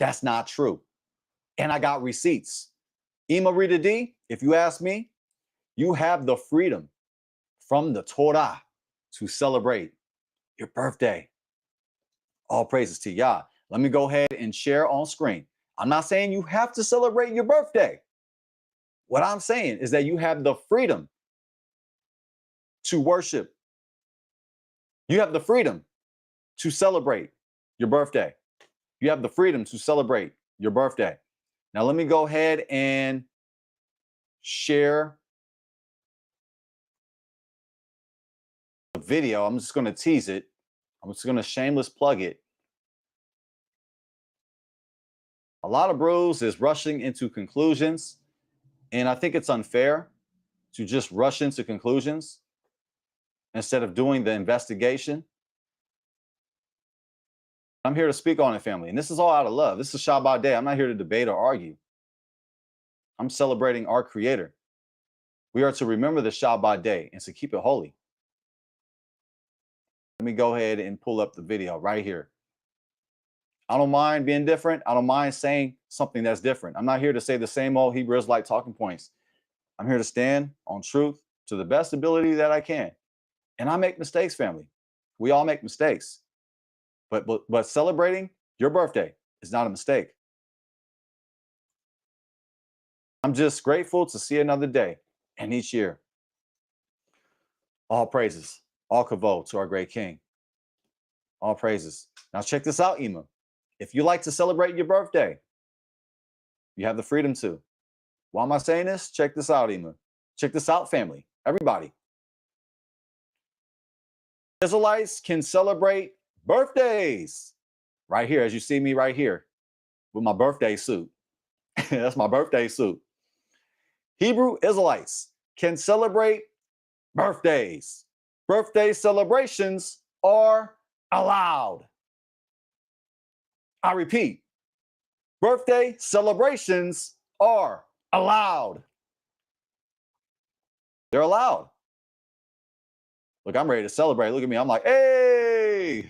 that's not true. And I got receipts. Ema Rita D, if you ask me, you have the freedom from the Torah to celebrate your birthday. All praises to Yah. Let me go ahead and share on screen. I'm not saying you have to celebrate your birthday. What I'm saying is that you have the freedom to worship. You have the freedom to celebrate your birthday. You have the freedom to celebrate your birthday. Now, let me go ahead and share the video. I'm just going to tease it. I'm just going to shameless plug it. A lot of bros is rushing into conclusions, and I think it's unfair to just rush into conclusions instead of doing the investigation. I'm here to speak on it, family, and this is all out of love. This is Shabbat day. I'm not here to debate or argue. I'm celebrating our Creator. We are to remember the Shabbat day and to keep it holy. Let me go ahead and pull up the video right here. I don't mind being different. I don't mind saying something that's different. I'm not here to say the same old Hebrew Israelite talking points. I'm here to stand on truth to the best ability that I can. And I make mistakes, family. We all make mistakes. But celebrating your birthday is not a mistake. I'm just grateful to see another day and each year. All praises, all kavod to our great King. All praises. Now check this out, Ema. If you like to celebrate your birthday, you have the freedom to. Why am I saying this? Check this out, Ema. Check this out, family. Everybody. Israelites can celebrate birthdays. Right here, as you see me right here with my birthday suit. That's my birthday suit. Hebrew Israelites can celebrate birthdays. Birthday celebrations are allowed. I repeat, birthday celebrations are allowed. They're allowed. Look, I'm ready to celebrate. Look at me. I'm like, hey,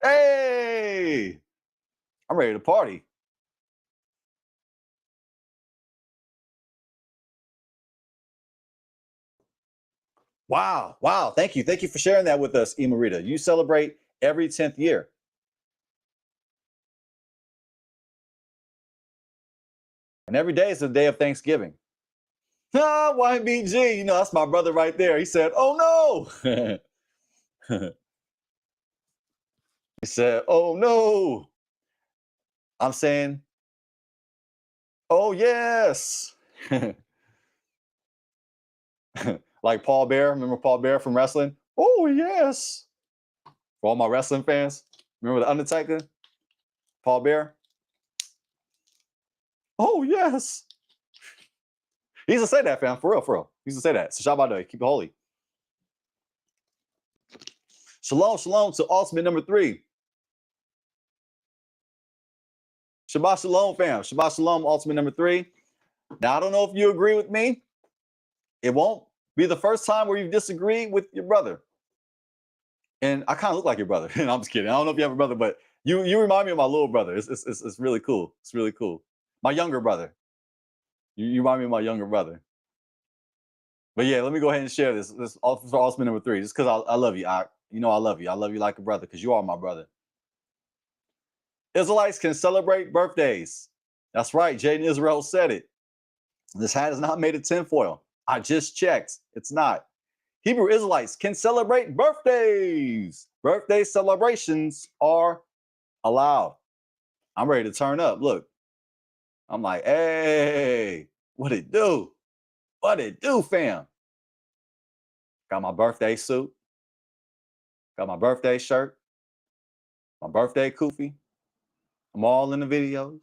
hey. I'm ready to party. Wow. Wow. Thank you. Thank you for sharing that with us, Emarita. You celebrate every 10th year. And every day is a day of Thanksgiving. Ah, YBG, you know, that's my brother right there. He said, oh no. He said, oh no. I'm saying, oh yes. Like Paul Bear. Remember Paul Bear from wrestling? Oh yes. For all my wrestling fans, remember the Undertaker? Paul Bear? Oh yes. He used to say that, fam. For real, for real. He used to say that. So Shabbat day, keep it holy. Shalom, shalom to ultimate number 3. Shabbat shalom, fam. Shabbat shalom, ultimate number 3. Now, I don't know if you agree with me. It won't be the first time where you've disagreed with your brother. And I kind of look like your brother. And I'm just kidding. I don't know if you have a brother, but you remind me of my little brother. It's really cool. It's really cool. My younger brother. You remind me of my younger brother. But yeah, let me go ahead and share this. This for ultimate number 3. Just because I love you. You know I love you. I love you like a brother because you are my brother. Israelites can celebrate birthdays. That's right. Jaden Israel said it. This hat is not made of tinfoil. I just checked. It's not. Hebrew Israelites can celebrate birthdays. Birthday celebrations are allowed. I'm ready to turn up. Look, I'm like, hey, what it do? What it do, fam? Got my birthday suit. Got my birthday shirt. My birthday kufi. I'm all in the videos,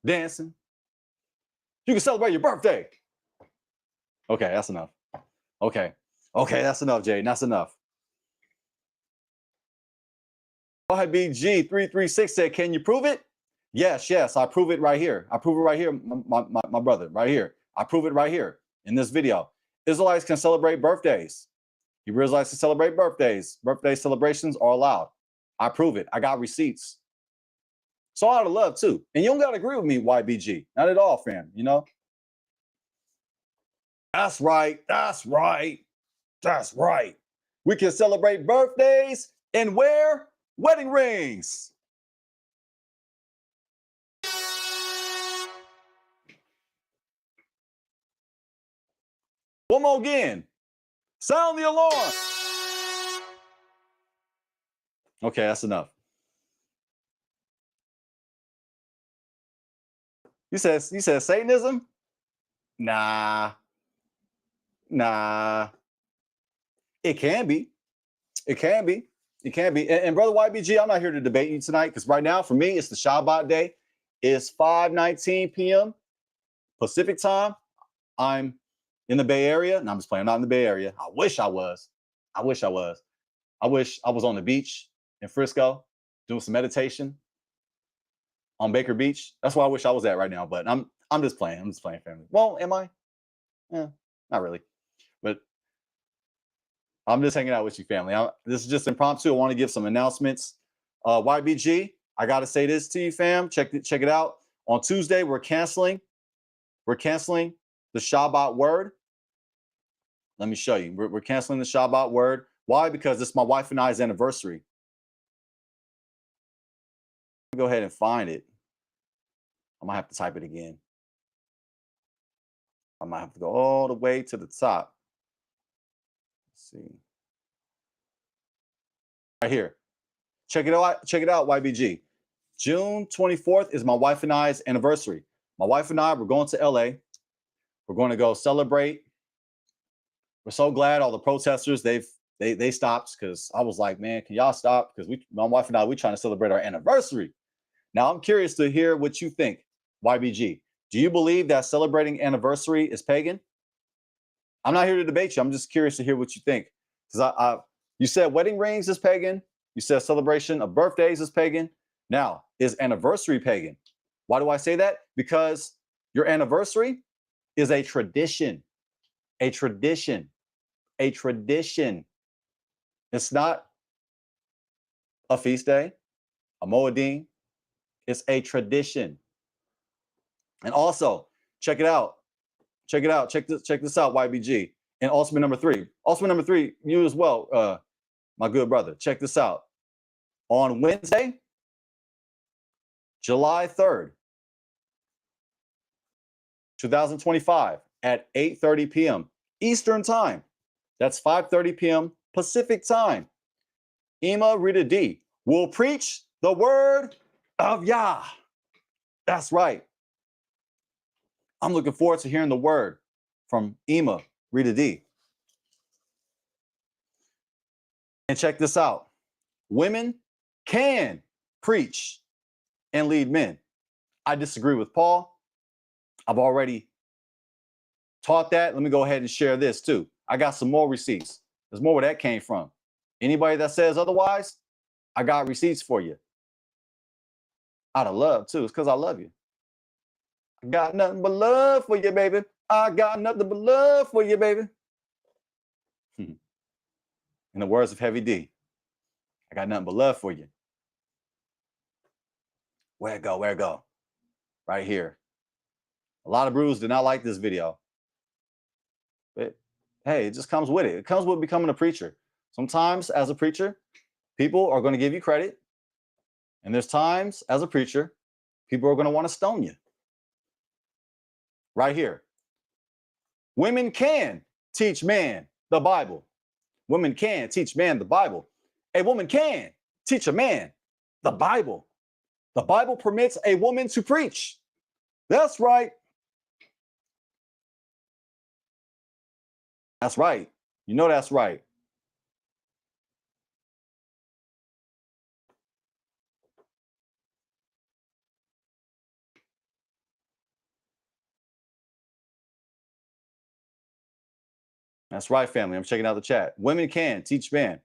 dancing. You can celebrate your birthday. Okay, that's enough. Okay, that's enough, Jay. That's enough. YBG336 said, can you prove it? Yes, I prove it right here. I prove it right here, my brother, right here. I prove it right here in this video. Israelites can celebrate birthdays. Hebrew Israelites can celebrate birthdays. Birthday celebrations are allowed. I prove it. I got receipts. So out of love too. And you don't gotta agree with me, YBG. Not at all, fam, you know? That's right. That's right. That's right. We can celebrate birthdays and wear wedding rings. One more again. Sound the alarm. Okay, that's enough. You said Satanism? Nah. It can be. It can be. It can be. And Brother YBG, I'm not here to debate you tonight because right now, for me, it's the Shabbat day. It's 5:19 p.m. Pacific time. I'm in the Bay Area. No, I'm just playing. I'm not in the Bay Area. I wish I was. I wish I was. I wish I was on the beach in Frisco doing some meditation on Baker Beach. That's where I wish I was at right now. But I'm just playing. I'm just playing, family. Well, am I? Yeah, not really. But I'm just hanging out with you, family. This is just impromptu. I want to give some announcements. YBG, I got to say this to you, fam. Check it out. On Tuesday, we're canceling the Shabbat word. Let me show you. We're canceling the Shabbat word. Why? Because it's my wife and I's anniversary. Go ahead and find it. I might have to type it again. I might have to go all the way to the top. Let's see. Right here. Check it out, YBG. June 24th is my wife and I's anniversary. My wife and I, we're going to LA. We're going to go celebrate. We're so glad all the protesters, they stopped because I was like, man, can y'all stop? Because my wife and I, we're trying to celebrate our anniversary. Now, I'm curious to hear what you think, YBG. Do you believe that celebrating anniversary is pagan? I'm not here to debate you. I'm just curious to hear what you think. Because you said wedding rings is pagan. You said celebration of birthdays is pagan. Now, is anniversary pagan? Why do I say that? Because your anniversary is a tradition. A tradition. A tradition. It's not a feast day, a Moedim. It's a tradition. And also, check it out. Check it out. Check this out, YBG. And ultimate number 3. Ultimate number 3, you as well, my good brother. Check this out. On Wednesday, July 3rd, 2025 at 8:30 p.m. Eastern Time. That's 5:30 p.m. Pacific Time. Ima Rita D will preach the word of Yah. That's right. I'm looking forward to hearing the word from Ima Rita D. And check this out. Women can preach and lead men. I disagree with Paul. I've already taught that. Let me go ahead and share this too. I got some more receipts. There's more where that came from. Anybody that says otherwise, I got receipts for you. Out of love too. It's because I love you. I got nothing but love for you, baby. I got nothing but love for you, baby. In the words of Heavy D, I got nothing but love for you. Where it go? Where it go? Right here. A lot of brews did not like this video. But hey, it just comes with it. It comes with becoming a preacher. Sometimes as a preacher, people are going to give you credit. And there's times as a preacher, people are going to want to stone you. Right here. Women can teach man the Bible. Women can teach man the Bible. A woman can teach a man the Bible. The Bible permits a woman to preach. That's right. That's right. You know that's right. That's right, family. I'm checking out the chat. Women can teach men.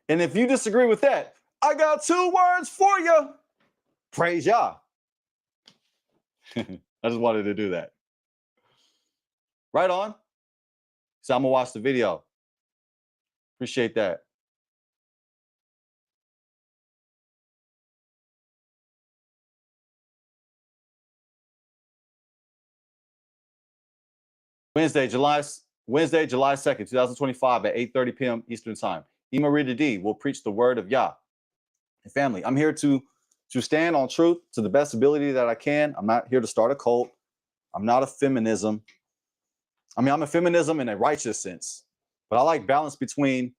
And if you disagree with that, I got 2 words for you. Praise Yah. I just wanted to do that. Right on. So I'm going to watch the video. Appreciate that. Wednesday, July 2nd, 2025 at 8:30 p.m. Eastern Time. Ima Rita D will preach the word of Yah. And family, I'm here to stand on truth to the best ability that I can. I'm not here to start a cult. I'm not a feminism. I mean, I'm a feminism in a righteous sense, but I like balance between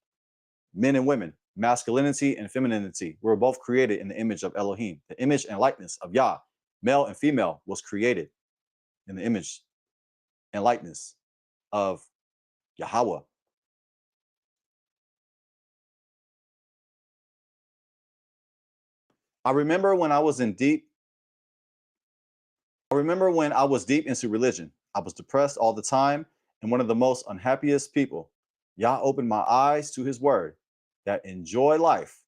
men and women, masculinity and femininity. We're both created in the image of Elohim. The image and likeness of Yah, male and female, was created in the image and likeness of Yahawah. I remember when I was deep into religion. I was depressed all the time and one of the most unhappiest people. Yah opened my eyes to his word that enjoy life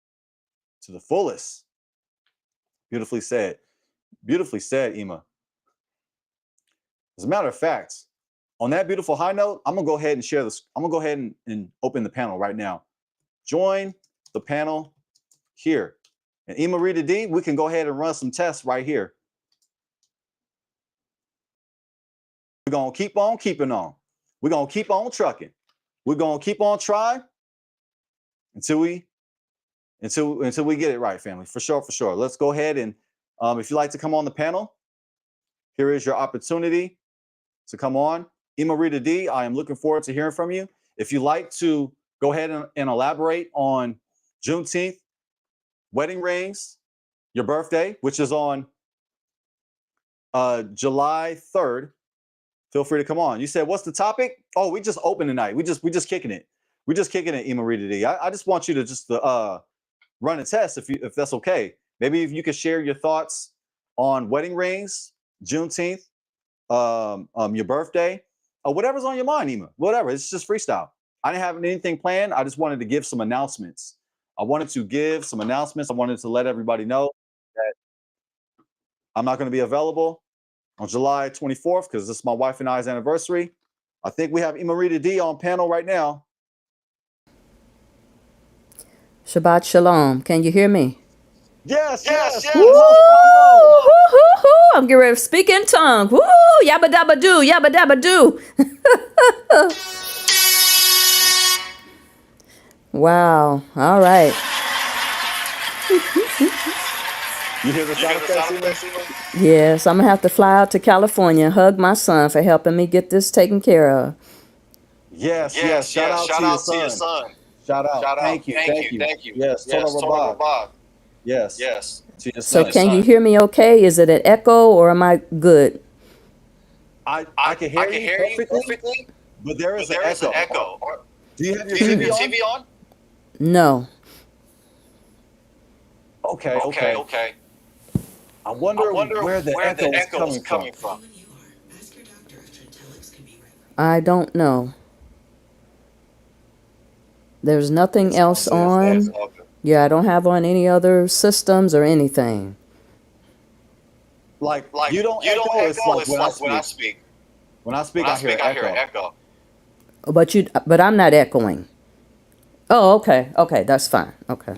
to the fullest. Beautifully said. Beautifully said, Ima. As a matter of fact, on that beautiful high note, I'm going to go ahead and share this. I'm going to go ahead and open the panel right now. Join the panel here. And Ima Rita D, we can go ahead and run some tests right here. We're going to keep on keeping on. We're going to keep on trucking. We're going to keep on trying until we get it right, family. For sure, for sure. Let's go ahead and if you'd like to come on the panel, here is your opportunity to come on. Ima Rita D, I am looking forward to hearing from you. If you'd like to go ahead and elaborate on Juneteenth, wedding rings, your birthday, which is on July 3rd, feel free to come on. You said, what's the topic? Oh, we just opened tonight. We just kicking it. We're just kicking it, Ima Rita D. I just want you to just run a test if that's okay. Maybe if you could share your thoughts on wedding rings, Juneteenth, your birthday, or whatever's on your mind, Ima. Whatever. It's just freestyle. I didn't have anything planned. I just wanted to give some announcements. I wanted to let everybody know that I'm not going to be available on July 24th because this is my wife and I's anniversary. I think we have Ima Rita D on panel right now. Shabbat shalom. Can you hear me? Yes, yes. Woo! Hoo-hoo-hoo. I'm getting ready to speak in tongues. Woo! Yabba dabba do, yabba dabba do. Wow. All right. You hear the sound effects? Yes, I'm gonna have to fly out to California and hug my son for helping me get this taken care of. Yes. Shout out to your son. Shout out. Thank you. Yes, Total Rabah. Yes. To your So son. can you hear me okay? Is it an echo or am I good? I can hear you perfectly, but there is an echo. Do you have your TV on? No. Okay. I wonder where the echo is coming from. I don't know. There's nothing else on. Yeah, I don't have on any other systems or anything. Like you don't echo. It's like when I speak. When I speak, I hear an echo. But I'm not echoing. Oh, okay. Okay, that's fine. Okay.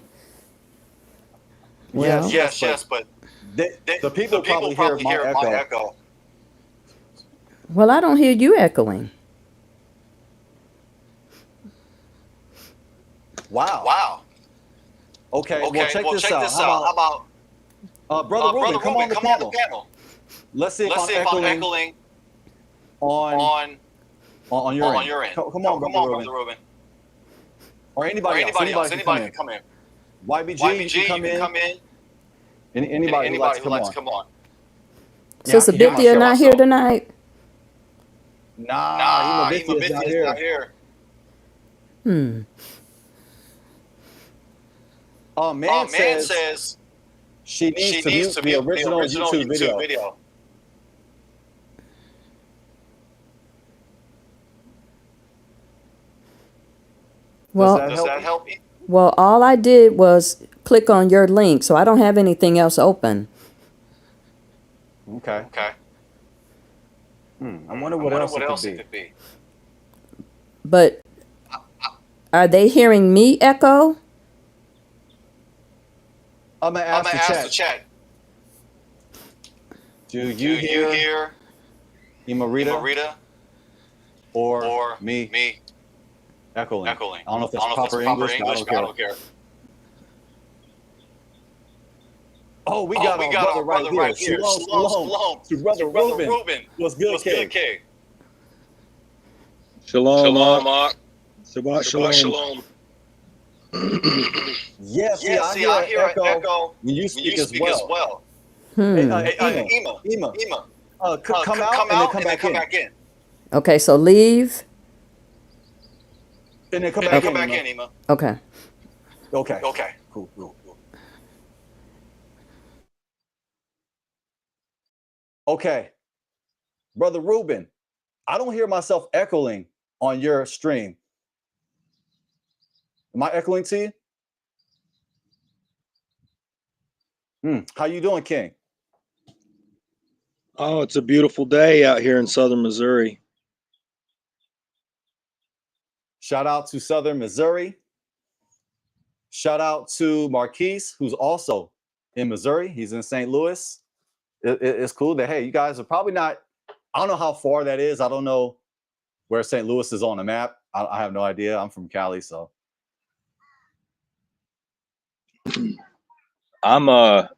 Well, Yes, but the people probably hear my echo. well, I don't hear you echoing. Wow. Okay, well, check this out. How about Brother Ruben, come on the panel. Let's see if I'm echoing on your end. Come on, Brother Ruben. Or anybody else can come in. YBG, you can come in. Anybody who likes to come on. Sister Bithia not here tonight? Nah, Bithia is not here. Man says she needs to mute the original YouTube video. Well, Does that help you? well, all I did was click on your link, so I don't have anything else open. Okay. I wonder what else it could be. But are they hearing me echo? I'm gonna ask the chat. Do you hear Imarita or me echoing? I don't know if that's proper English, but I don't care. Oh, we got our brother right here. Shalom to Brother Ruben. What's good, King? Shalom, Mark. Shabbat shalom. Yes, I hear an echo when you speak as well. Ima. Come out and then come back in. Okay, so leave. And then come back in, Ima. Okay. Cool. Okay, Brother Ruben, I don't hear myself echoing on your stream. Am I echoing to you? How you doing, King? Oh, it's a beautiful day out here in southern Missouri. Shout out to Southern Missouri. Shout out to Marquise, who's also in Missouri. He's in St. Louis. It's cool that, hey, you guys are probably not, I don't know how far that is. I don't know where St. Louis is on the map. I have no idea. I'm from Cali, so. I'm about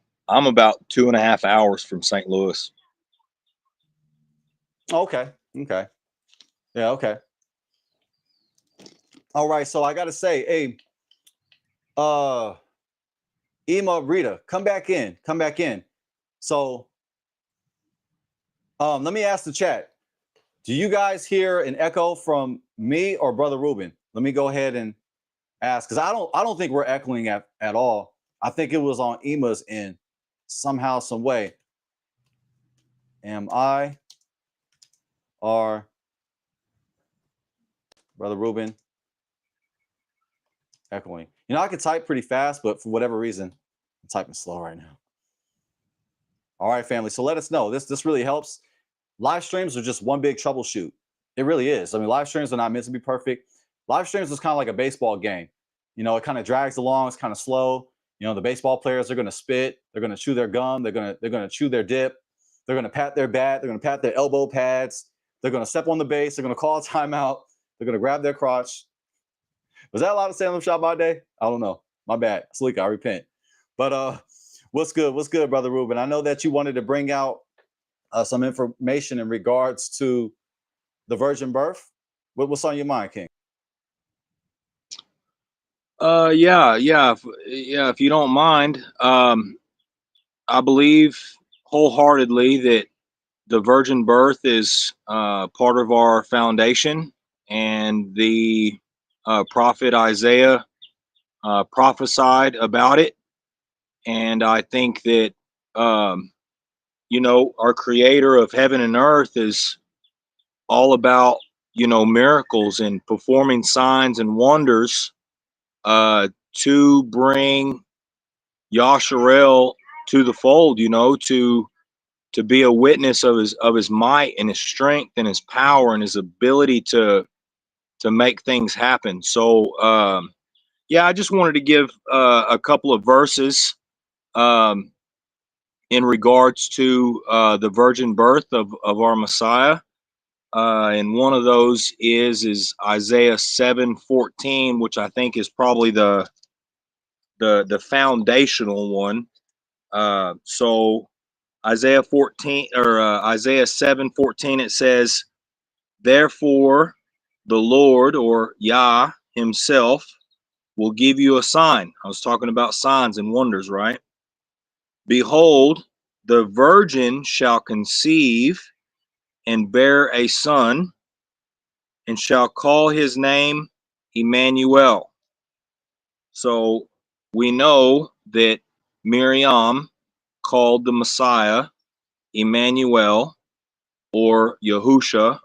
2.5 hours from St. Louis. Okay. Yeah, okay. All right, so I got to say, hey, Ima, Rita, come back in. So, let me ask the chat. Do you guys hear an echo from me or Brother Ruben? Let me go ahead and ask, because I don't think we're echoing at all. I think it was on Ima's end somehow, some way. Am I or Brother Ruben echoing? You know, I can type pretty fast, but for whatever reason, I'm typing slow right now. All right, family. So let us know. This really helps. Live streams are just one big troubleshoot. It really is. I mean, live streams are not meant to be perfect. Live streams is kind of like a baseball game. You know, it kind of drags along. It's kind of slow. You know, the baseball players are going to spit. They're going to chew their gum. They're going to chew their dip. They're going to pat their bat. They're going to pat their elbow pads. They're going to step on the base. They're going to call a timeout. They're going to grab their crotch. Was that allowed to say on the Shabbat day? I don't know. My bad. Salika, I repent. But what's good? What's good, Brother Ruben? I know that you wanted to bring out some information in regards to the virgin birth. What's on your mind, King? If you don't mind, I believe wholeheartedly that the virgin birth is part of our foundation, and the prophet Isaiah prophesied about it. And I think that, you know, our creator of heaven and earth is all about, you know, miracles and performing signs and wonders to bring Yasharel to the fold, you know, to be a witness of his might and his strength and his power and his ability to make things happen. So yeah, I just wanted to give a couple of verses in regards to the virgin birth of our Messiah. And one of those is Isaiah 7:14, which I think is probably the foundational one. So Isaiah 7:14, it says, "Therefore the Lord, or Yah himself, will give you a sign." I was talking about signs and wonders, right? "Behold, the virgin shall conceive and bear a son, and shall call his name Emmanuel." So we know that Miriam called the Messiah Emmanuel, or Yahusha,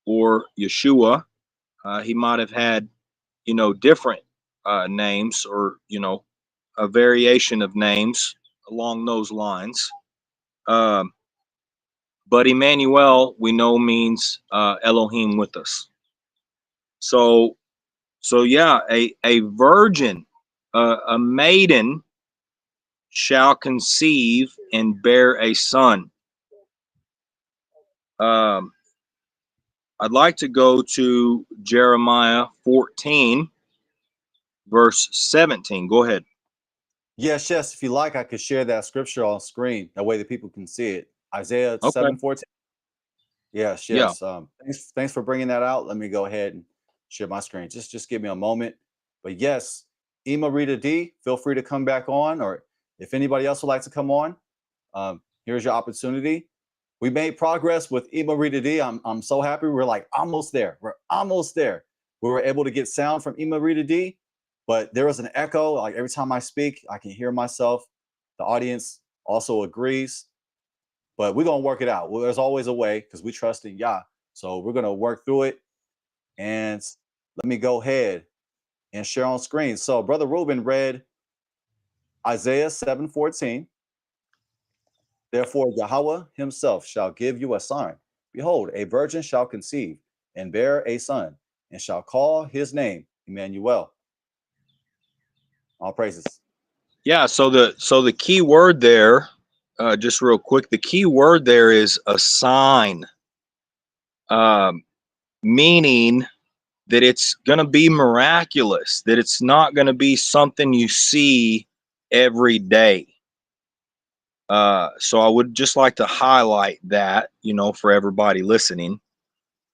or Yeshua. He might have had, you know, different names, or, you know, a variation of names along those lines. But Emmanuel, we know, means Elohim with us. So yeah, a virgin, a maiden shall conceive and bear a son. I'd like to go to Jeremiah 14, verse 17. Go ahead. Yes, if you like, I could share that scripture on screen. That way the people can see it. Isaiah Okay. 7:14. Yes. Yeah. Thanks for bringing that out. Let me go ahead and share my screen. Just give me a moment. But yes, Ema Rita D, feel free to come back on, or if anybody else would like to come on, here's your opportunity. We made progress with Ema Rita D. I'm so happy. We're like almost there. We're almost there. We were able to get sound from Ema Rita D, but there was an echo. Like every time I speak, I can hear myself. The audience also agrees. But we're going to work it out. Well, there's always a way, because we trust in Yah. So we're going to work through it. And let me go ahead and share on screen. So Brother Ruben read Isaiah 7:14. "Therefore Yahweh himself shall give you a sign. Behold, a virgin shall conceive and bear a son, and shall call his name Emmanuel." All praises. Yeah. So the key word there, just real quick, the key word there is a sign, meaning that it's going to be miraculous, that it's not going to be something you see every day. So I would just like to highlight that, you know, for everybody listening.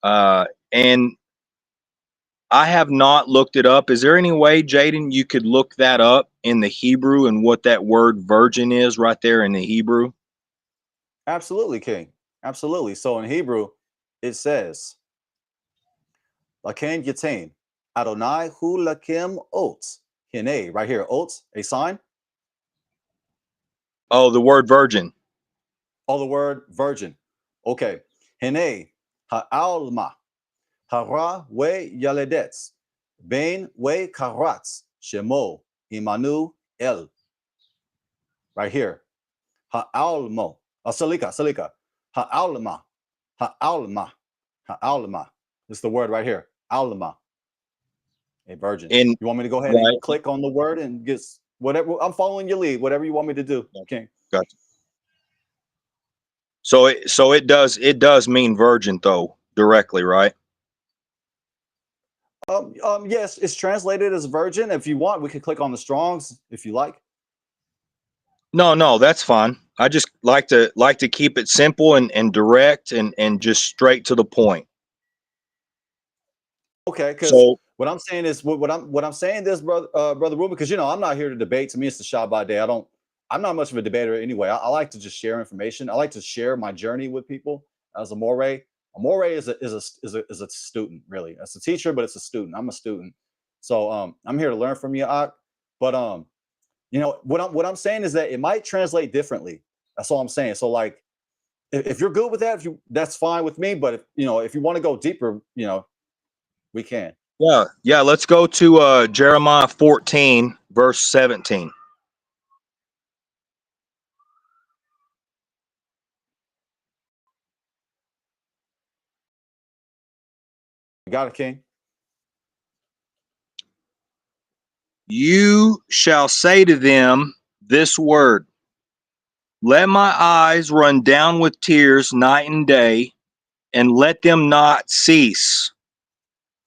And I have not looked it up. Is there any way, Jaden, you could look that up in the Hebrew and what that word virgin is right there in the Hebrew? Absolutely, King. Absolutely. So in Hebrew, it says, Laken Yatain, Adonai hu lakim oats. Hine, right here, oats, a sign. Oh, the word virgin. Oh, the word virgin. Okay. Hine, ha'alma, hara we yaledetz, ben we karatz, shemo, imanu el. Right here. Ha'almo. Salika. Ha'alma. Ha'alma. Ha'alma. This is the word right here. Alma. A virgin. In You want me to go ahead right. and click on the word and get whatever? I'm following your lead. Whatever you want me to do, King. Gotcha. So it does mean virgin though directly, right? Yes, it's translated as virgin. If you want, we can click on the Strongs if you like. No, that's fine. I just like to keep it simple and direct and just straight to the point. Okay, because So what I'm saying is what I'm saying this, brother Ruben, because I'm not here to debate. To me, it's the Shabbat day. I'm not much of a debater anyway. I like to just share information. I like to share my journey with people as a moray. A moray is a student, really. It's a teacher, but it's a student. I'm a student, so I'm here to learn from you, Ak. But what I'm saying is that it might translate differently. That's all I'm saying. So like, if you're good with that, that's fine with me. But if you want to go deeper, we can. yeah, let's go to Jeremiah 14 verse 17. You got it, King. You shall say to them this word, let my eyes run down with tears night and day, and let them not cease.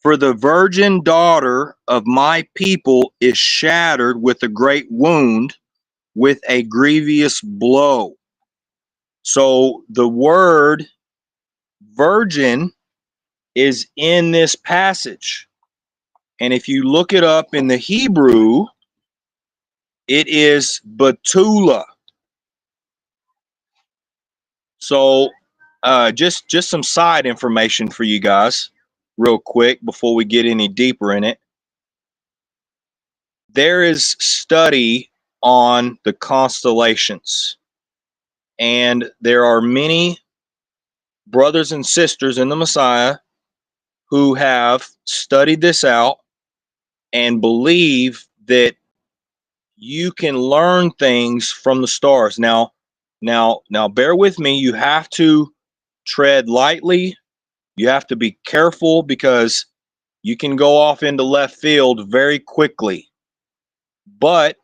For the virgin daughter of my people is shattered with a great wound, with a grievous blow. So the word virgin is in this passage. And if you look it up in the Hebrew, it is Betula. So just some side information for you guys real quick before we get any deeper in it. There is study on the constellations, and there are many brothers and sisters in the Messiah who have studied this out and believe that you can learn things from the stars. Now bear with me. You have to tread lightly. You have to be careful because you can go off into left field very quickly. But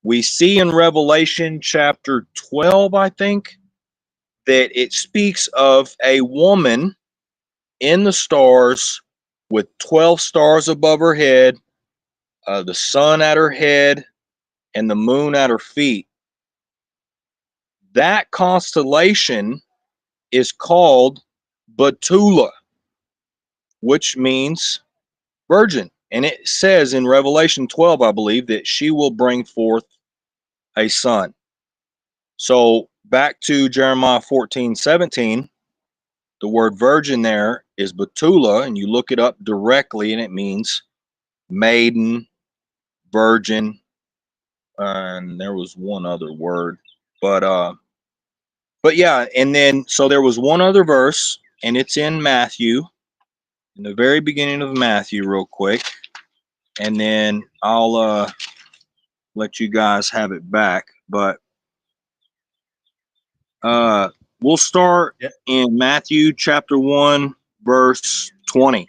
we see in Revelation chapter 12, I think, that it speaks of a woman in the stars with 12 stars above her head, the sun at her head, and the moon at her feet. That constellation is called Betula, which means virgin. And it says in Revelation 12, I believe, that she will bring forth a son. So back to Jeremiah 14:17, the word virgin there is Betula, and you look it up directly, and it means maiden, virgin, and there was one other word, but yeah, and then so there was one other verse, and it's in Matthew, in the very beginning of Matthew, real quick, and then I'll let you guys have it back, but we'll start in Matthew chapter 1, verse 20.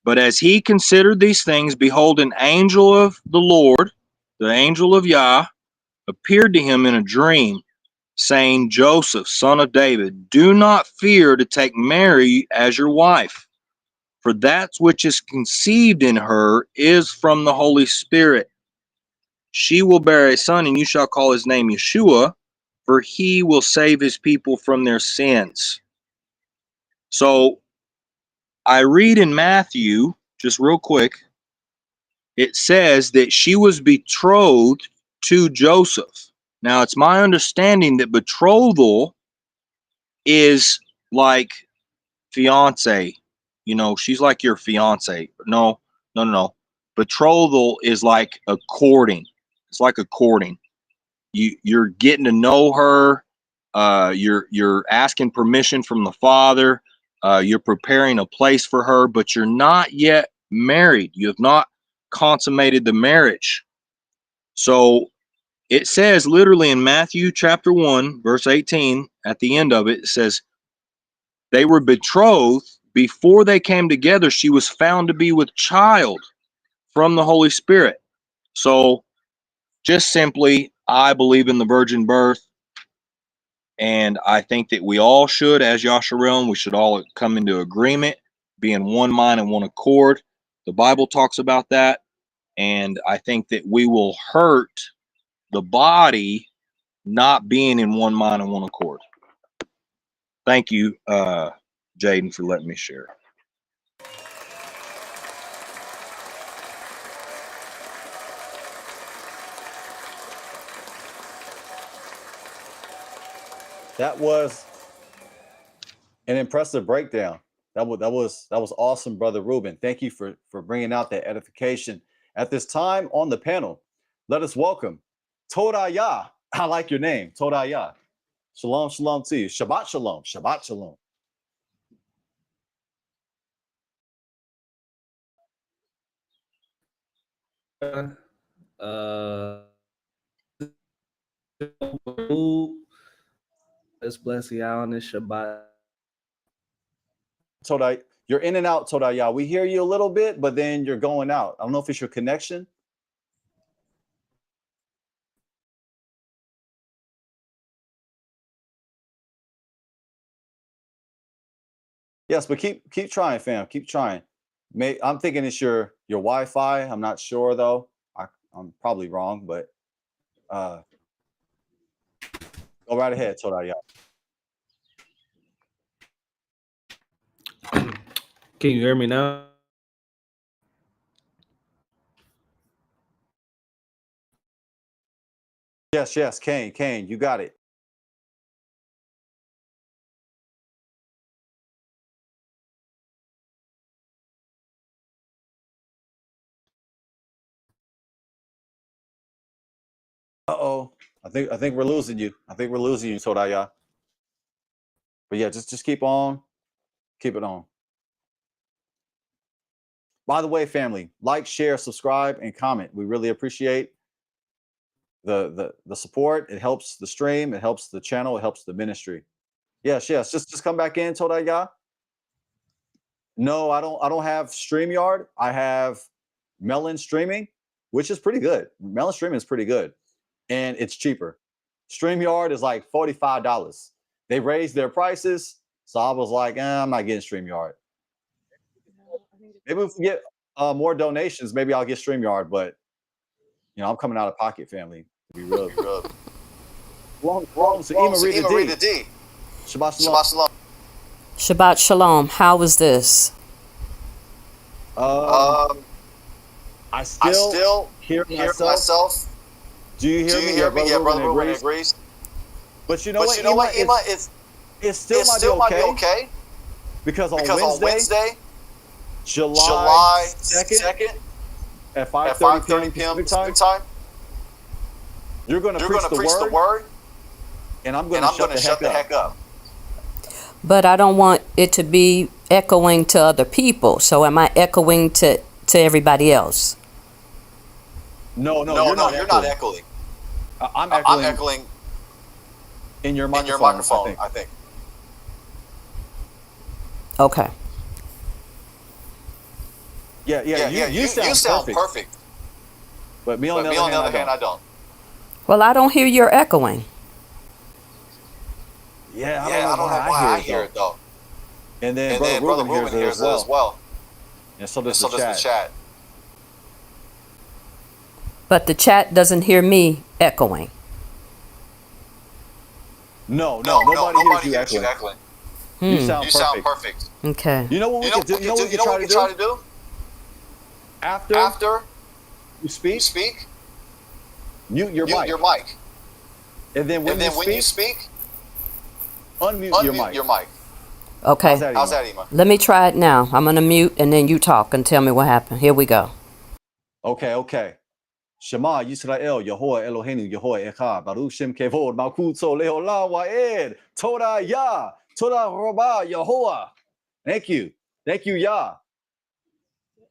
But as he considered these things, behold, an angel of the Lord, the angel of Yah, appeared to him in a dream, saying, Joseph, son of David, do not fear to take Mary as your wife, for that which is conceived in her is from the Holy Spirit. She will bear a son, and you shall call his name Yeshua, for he will save his people from their sins. So I read in Matthew, just real quick, it says that she was betrothed to Joseph. Now, it's my understanding that betrothal is like fiance. She's like your fiance. No. Betrothal is like a courting. It's like a courting. You're getting to know her. You're asking permission from the father. You're preparing a place for her, but you're not yet married. You have not consummated the marriage. So it says literally in Matthew chapter 1, verse 18, at the end of it, it says they were betrothed before they came together, she was found to be with child from the Holy Spirit. So just simply, I believe in the virgin birth. And I think that we all should, as Yasharel, we should all come into agreement, be in one mind and one accord. The Bible talks about that. And I think that we will hurt the body not being in one mind and one accord. Thank you, Jaden, for letting me share. That was an impressive breakdown. That was awesome, Brother Ruben. Thank you for bringing out that edification. At this time on the panel, let us welcome Todayah. I like your name, Todayah. Shalom, shalom to you. Shabbat shalom. Shabbat shalom. Let's bless y'all on this Shabbat. Todayah, you're in and out, Todayah. We hear you a little bit, but then you're going out. I don't know if it's your connection. Yes, but keep trying, fam. Keep trying. I'm thinking it's your Wi-Fi. I'm not sure though. I'm probably wrong, but go right ahead, Todayah. Can you hear me now? Yes, Kane, you got it. Uh-oh. I think we're losing you. I think we're losing you, Todayah. But yeah, just keep on. Keep it on. By the way, family, like, share, subscribe, and comment. We really appreciate the support. It helps the stream, it helps the channel, it helps the ministry. Yes. Just come back in, Todayah. No, I don't have StreamYard. I have Melon Streaming, which is pretty good. Melon Streaming is pretty good. And it's cheaper. StreamYard is like $45. They raised their prices. So I was like, I'm not getting StreamYard. Maybe if we get more donations, maybe I'll get StreamYard, but I'm coming out of pocket, family. To be real. Wrong. So Ima Rita D. Shabbat shalom. Shabbat shalom. How was this? I still hear myself. Do you hear me? Yeah, Brother Ruben agrees. But you know what, Ima? It still might be okay. Because on Wednesday, July 2nd at 5:30 p.m. Pacific time, you're going to preach the word, and I'm going to shut the heck up. But I don't want it to be echoing to other people. So am I echoing to everybody else? No, you're not echoing. I'm echoing in your microphone, I think. Okay. Yeah. You sound perfect. But me on the other hand, I don't. Well, I don't hear your echoing. Yeah, I don't know why I hear it though. And then Brother Ruben hears it as well. And so does the chat. But the chat doesn't hear me echoing. No, nobody hears you echoing. You sound perfect. Okay. You know what we can do? You know what we can try to do? After you speak, mute your mic. And then when you speak, unmute your mic. Okay. How's that, Ima? Let me try it now. I'm going to mute and then you talk and tell me what happened. Here we go. Okay. Shema Yisrael, yahuah Eloheinu, yahuah echad, Baruch Shem Kevod, Malkutzo Leolam Wa'ed, Todah Yah, Todah Rabah, Yahuah. Thank you, Yah.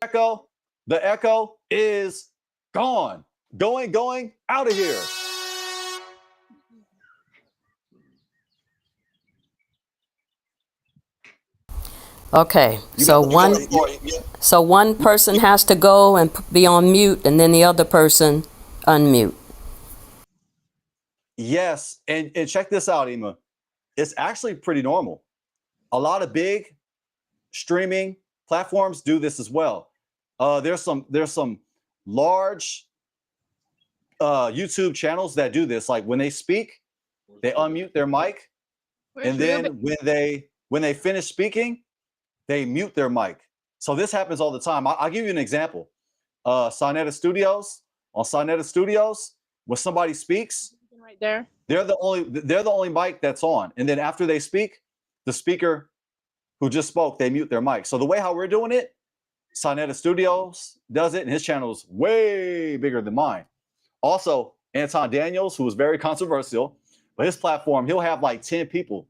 The echo is gone. Going out of here. Okay, You so got the one floor. Yeah. so one person has to go and be on mute, and then the other person unmute. Yes, and check this out, Ema. It's actually pretty normal. A lot of big streaming platforms do this as well. There's some large YouTube channels that do this. Like when they speak, they unmute their mic, and then when they finish speaking, they mute their mic. So this happens all the time. I'll give you an example. Sonetta Studios, on Sonetta Studios, when somebody speaks, Right there. they're the only mic that's on. And then after they speak, the speaker who just spoke, they mute their mic. So the way how we're doing it, Sonetta Studios does it, and his channel is way bigger than mine. Also, Anton Daniels, who is very controversial, but his platform, he'll have like 10 people.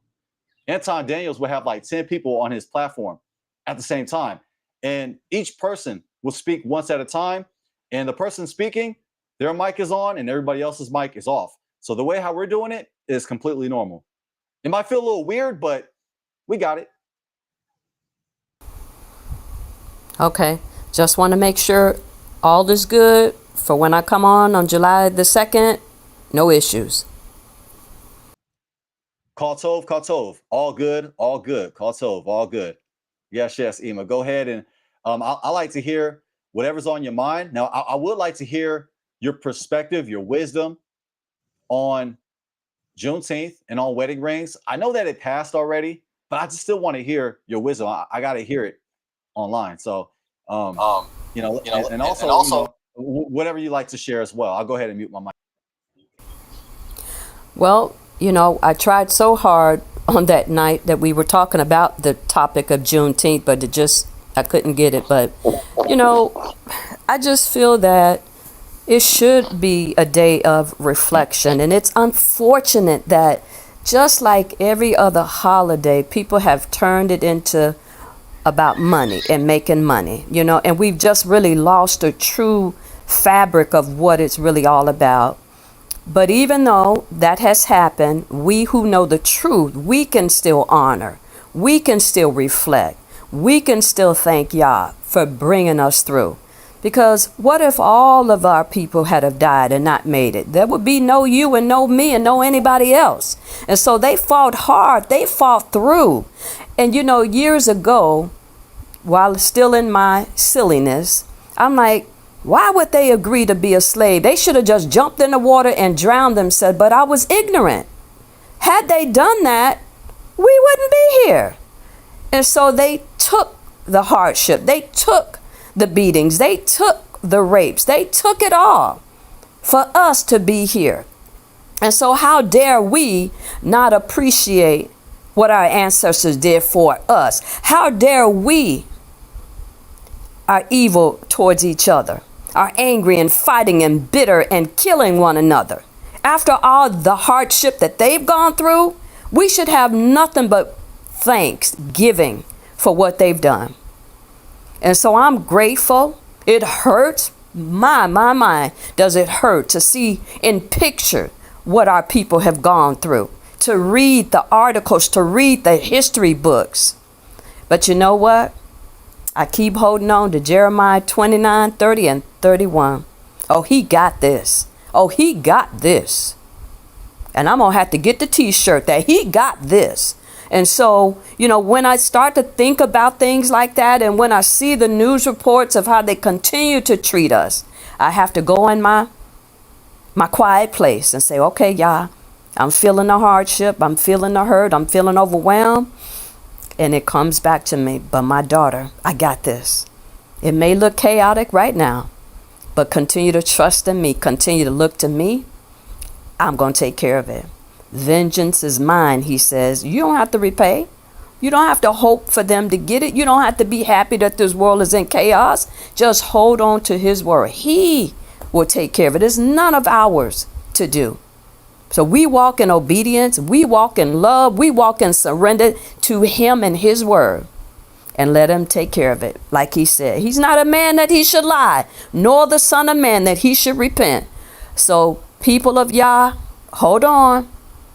Anton Daniels will have like 10 people on his platform at the same time. And each person will speak once at a time. And the person speaking, their mic is on and everybody else's mic is off. So the way how we're doing it is completely normal. It might feel a little weird, but we got it. Okay, just want to make sure all is good for when I come on July the 2nd. No issues. Call Tov. All good, all good. Call Tov, all good. Yes, Ema. Go ahead and I like to hear whatever's on your mind. Now, I would like to hear your perspective, your wisdom on Juneteenth and on wedding rings. I know that it passed already, but I just still want to hear your wisdom. I got to hear it online. So, and also, whatever you like to share as well. I'll go ahead and mute my mic. Well, I tried so hard on that night that we were talking about the topic of Juneteenth, but I couldn't get it. But, I just feel that it should be a day of reflection. And it's unfortunate that just like every other holiday, people have turned it into about money and making money, and we've just really lost the true fabric of what it's really all about. But even though that has happened, we who know the truth, we can still honor, we can still reflect, we can still thank Yah for bringing us through. Because what if all of our people had have died and not made it? There would be no you and no me and no anybody else. And so they fought hard, they fought through. And years ago, while still in my silliness, I'm like, why would they agree to be a slave? They should have just jumped in the water and drowned themselves, but I was ignorant. Had they done that, we wouldn't be here. And so they took the hardship, they took the beatings, they took the rapes, they took it all for us to be here. And so how dare we not appreciate what our ancestors did for us? How dare we are evil towards each other, are angry and fighting and bitter and killing one another? After all the hardship that they've gone through, we should have nothing but thanksgiving for what they've done. And so I'm grateful. It hurts. My, does it hurt to see in picture what our people have gone through, to read the articles, to read the history books. But you know what? I keep holding on to Jeremiah 29, 30, and 31. Oh, he got this. Oh, he got this. And I'm going to have to get the t-shirt that he got this. And so, when I start to think about things like that, and when I see the news reports of how they continue to treat us, I have to go in my quiet place and say, okay, Yah, I'm feeling the hardship. I'm feeling the hurt. I'm feeling overwhelmed. And it comes back to me. But my daughter, I got this. It may look chaotic right now, but continue to trust in me. Continue to look to me. I'm going to take care of it. Vengeance is mine, he says. You don't have to repay. You don't have to hope for them to get it. You don't have to be happy that this world is in chaos. Just hold on to his word. He will take care of it. It's none of ours to do. So we walk in obedience. We walk in love. We walk in surrender to him and his word. And let him take care of it. Like he said, he's not a man that he should lie, nor the son of man that he should repent. So people of Yah, hold on.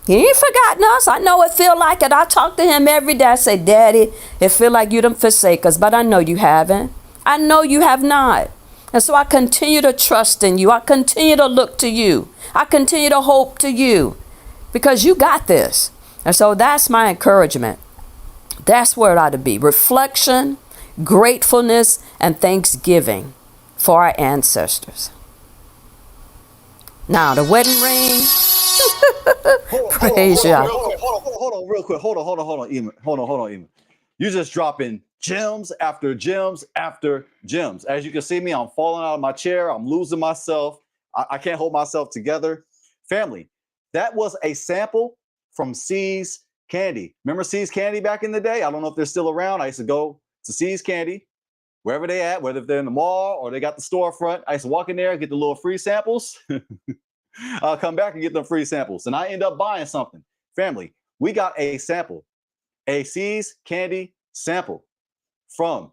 He ain't forgotten us. I know it feel like it. I talk to him every day. I say, Daddy, it feel like you done forsake us, but I know you haven't. I know you have not. And so I continue to trust in you. I continue to look to you. I continue to hope to you because you got this. And so that's my encouragement. That's where it ought to be. Reflection, gratefulness, and thanksgiving for our ancestors. Now, the wedding ring. Praise Yah. Hold on, real quick. Hold on, Ema. You just dropping gems after gems after gems. As you can see me, I'm falling out of my chair. I'm losing myself. I can't hold myself together. Family, that was a sample from C's Candy. Remember C's Candy back in the day? I don't know if they're still around. I used to go to C's Candy, wherever they at, whether they're in the mall or they got the storefront. I used to walk in there, get the little free samples. I'll come back and get them free samples. And I end up buying something. Family, we got a sample, a C's Candy sample from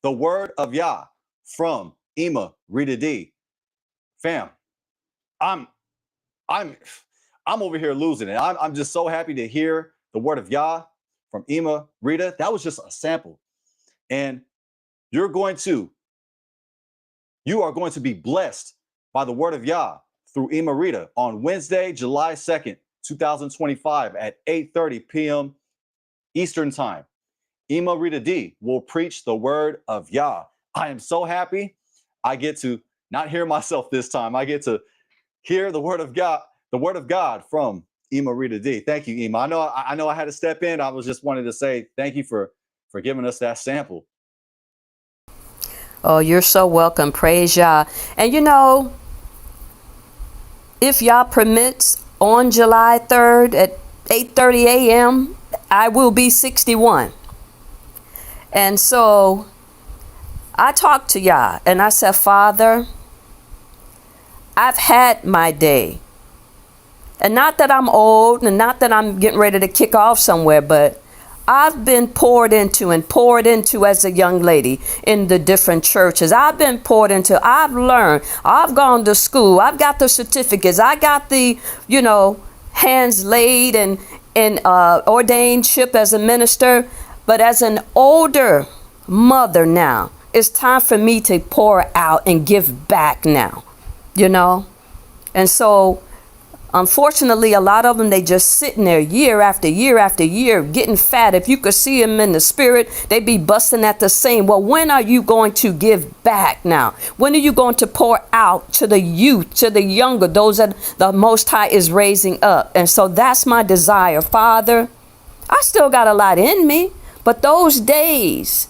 the Word of Yah from Ema Rita D. Fam, I'm over here losing it. I'm just so happy to hear the Word of Yah from Ema Rita. That was just a sample. And you are going to be blessed by the Word of Yah through Ema Rita on Wednesday, July 2nd, 2025 at 8:30 p.m. Eastern Time. Ema Rita D will preach the Word of Yah. I am so happy. I get to not hear myself this time. I get to hear the Word of God from Ema Rita D. Thank you, Ema. I know I had to step in. I was just wanted to say thank you for giving us that sample. Oh, you're so welcome. Praise Yah. And you know, if Yah permits, on July 3rd at 8:30 a.m., I will be 61. And so I talked to Yah and I said, Father, I've had my day. And not that I'm old and not that I'm getting ready to kick off somewhere, but I've been poured into as a young lady in the different churches. I've been poured into. I've learned. I've gone to school. I've got the certificates. I got the, hands laid and ordainedship as a minister. But as an older mother now, it's time for me to pour out and give back now, And so, unfortunately, a lot of them, they just sitting there year after year after year, getting fat. If you could see them in the spirit, they be busting at the seam. Well, when are you going to give back now? When are you going to pour out to the youth, to the younger, those that the Most High is raising up? And so that's my desire. Father, I still got a lot in me, but those days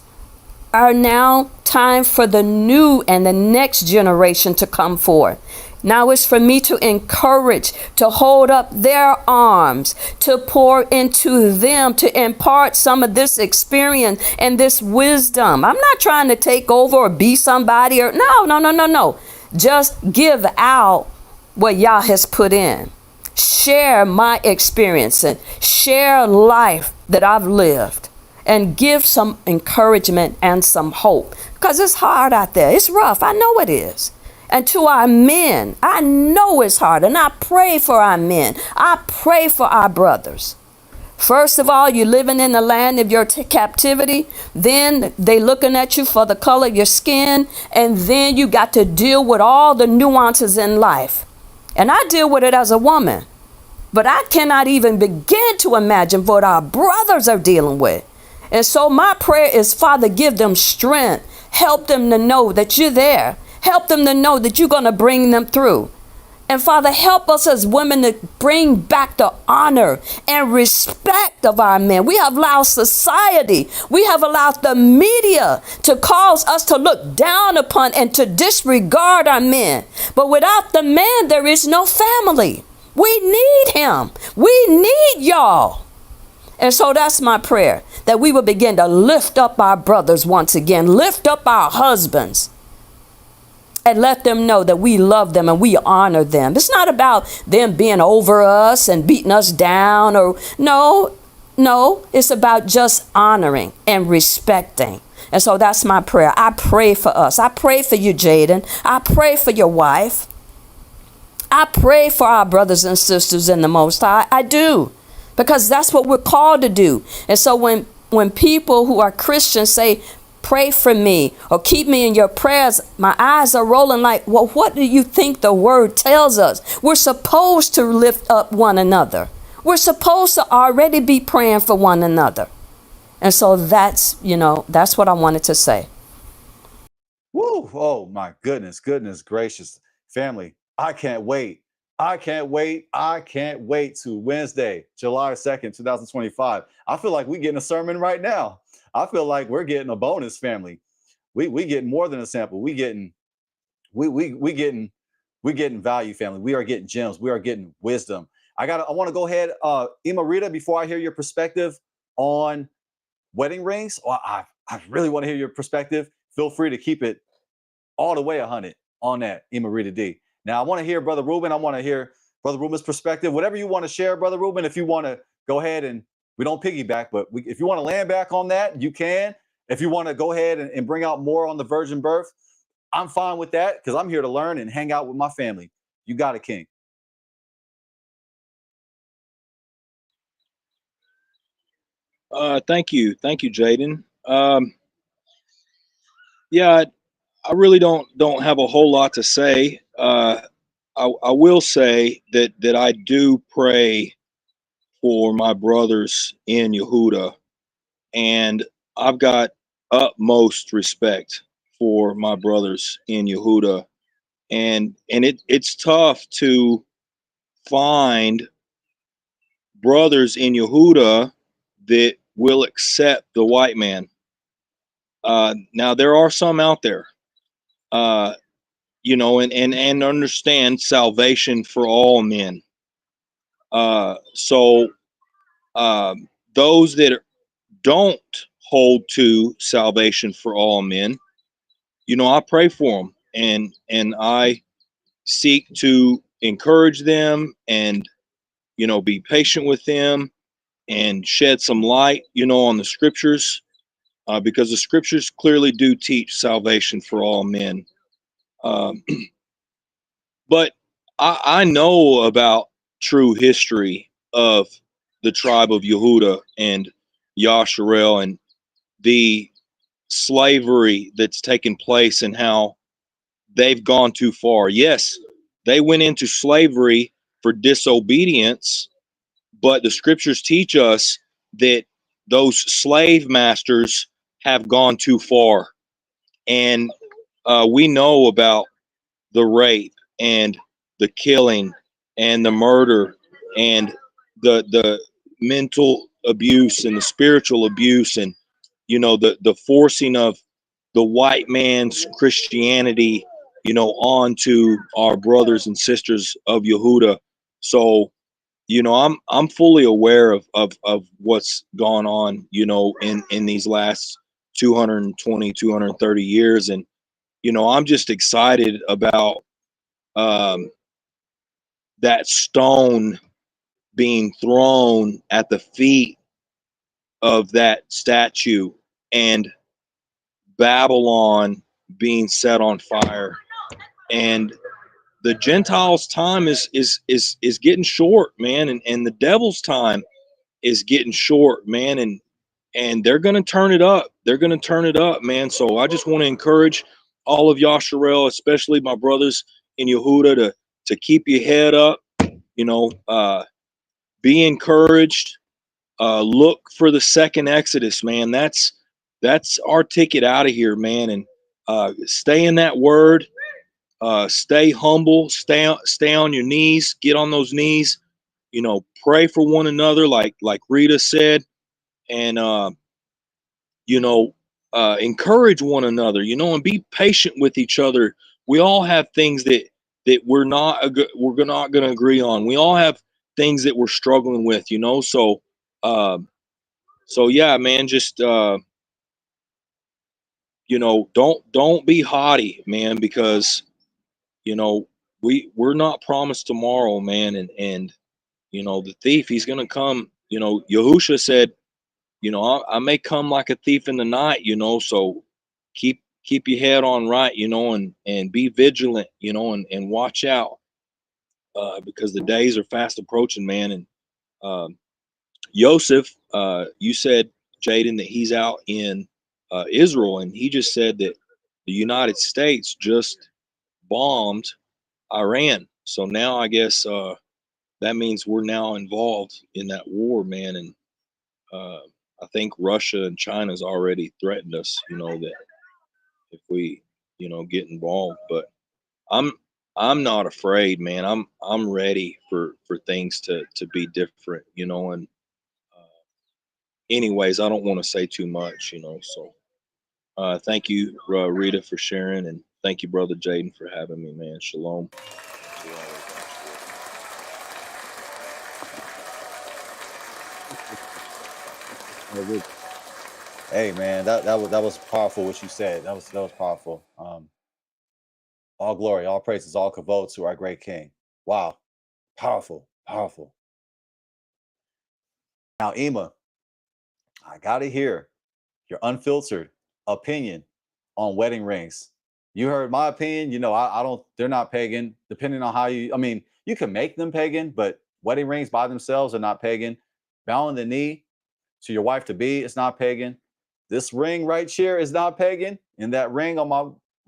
are now time for the new and the next generation to come forth. Now it's for me to encourage, to hold up their arms, to pour into them, to impart some of this experience and this wisdom. I'm not trying to take over or be somebody or no. Just give out what Yah has put in. Share my experience and share life that I've lived and give some encouragement and some hope because it's hard out there. It's rough. I know it is. And to our men, I know it's hard, and I pray for our men. I pray for our brothers. First of all, you're living in the land of your captivity. Then they looking at you for the color of your skin. And then you got to deal with all the nuances in life. And I deal with it as a woman. But I cannot even begin to imagine what our brothers are dealing with. And so my prayer is, Father, give them strength. Help them to know that you're there. Help them to know that you're going to bring them through. And Father, help us as women to bring back the honor and respect of our men. We have allowed society, we have allowed the media to cause us to look down upon and to disregard our men. But without the man, there is no family. We need him. We need y'all. And so that's my prayer, that we will begin to lift up our brothers once again, lift up our husbands. And let them know that we love them and we honor them. It's not about them being over us and beating us down or no, it's about just honoring and respecting. And so that's my prayer. I pray for us. I pray for you, Jaden. I pray for your wife. I pray for our brothers and sisters in the Most High. I do, because that's what we're called to do. And so when people who are Christians say, pray for me or keep me in your prayers, my eyes are rolling like, well, what do you think the word tells us? We're supposed to lift up one another. We're supposed to already be praying for one another. And so that's what I wanted to say. Woo! Oh my goodness gracious. Family, I can't wait. I can't wait to Wednesday, July 2nd, 2025. I feel like we're getting a sermon right now. I feel like we're getting a bonus, family. We getting more than a sample. We getting value, family. We are getting gems. We are getting wisdom. I want to go ahead, Ima Rita, before I hear your perspective on wedding rings. Or I really want to hear your perspective. Feel free to keep it all the way 100 on that, Ima Rita D. Now, I want to hear Brother Ruben. I want to hear Brother Ruben's perspective. Whatever you want to share, Brother Ruben, if you want to go ahead and we don't piggyback, but if you want to land back on that, you can. If you want to go ahead and bring out more on the virgin birth, I'm fine with that because I'm here to learn and hang out with my family. You got it, King. Thank you, Jaden. Yeah, I really don't have a whole lot to say. I will say that I do pray for my brothers in Yehuda, and I've got utmost respect for my brothers in Yehuda, and it's tough to find brothers in Yehuda that will accept the white man. Now there are some out there, and understand salvation for all men. So those that don't hold to salvation for all men, I pray for them, and I seek to encourage them and be patient with them and shed some light on the scriptures, because the scriptures clearly do teach salvation for all men. But I know about true history of the tribe of Yehuda and Yasharel and the slavery that's taken place and how they've gone too far. Yes, they went into slavery for disobedience, but the scriptures teach us that those slave masters have gone too far. And we know about the rape and the killing and the murder and the mental abuse and the spiritual abuse, and the forcing of the white man's Christianity onto our brothers and sisters of Yehuda. So I'm fully aware of what's gone on in these last 220 230 years, and I'm just excited about that stone being thrown at the feet of that statue and Babylon being set on fire. And the Gentiles' time is getting short, man, and the devil's time is getting short, man, and they're gonna turn it up. They're gonna turn it up, man. So I just want to encourage all of Yasharel, especially my brothers in Yehuda, to keep your head up. Be encouraged. Look for the second Exodus, man. That's our ticket out of here, man. And stay in that word. Stay humble. Stay on your knees. Get on those knees. Pray for one another, like Rita said, and encourage one another. And be patient with each other. We all have things that we're not going to agree on. We all have things that we're struggling with. So yeah, man, just don't be haughty, man, because we're not promised tomorrow, man, and the thief, he's gonna come. Yahusha said, I may come like a thief in the night, so keep your head on right, and be vigilant, and watch out. because the days are fast approaching, man. And Joseph, you said, Jaden, that he's out in Israel, and he just said that the United States just bombed Iran. So now I guess that means we're now involved in that war, man. And I think Russia and China's already threatened us, that if we, get involved. But I'm not afraid, man. I'm ready for things to be different, and anyways, I don't want to say too much, so thank you, Rita, for sharing, and thank you, Brother Jaden, for having me, man. Shalom. Hey man, that was powerful what you said. That was powerful. All glory, all praises, all kavod to our great King. Wow, powerful, powerful. Now, Ema, I gotta hear your unfiltered opinion on wedding rings. You heard my opinion. I don't. They're not pagan. Depending on how you. I mean, you can make them pagan, but wedding rings by themselves are not pagan. Bowing the knee to your wife to be is not pagan. This ring right here is not pagan, and that ring on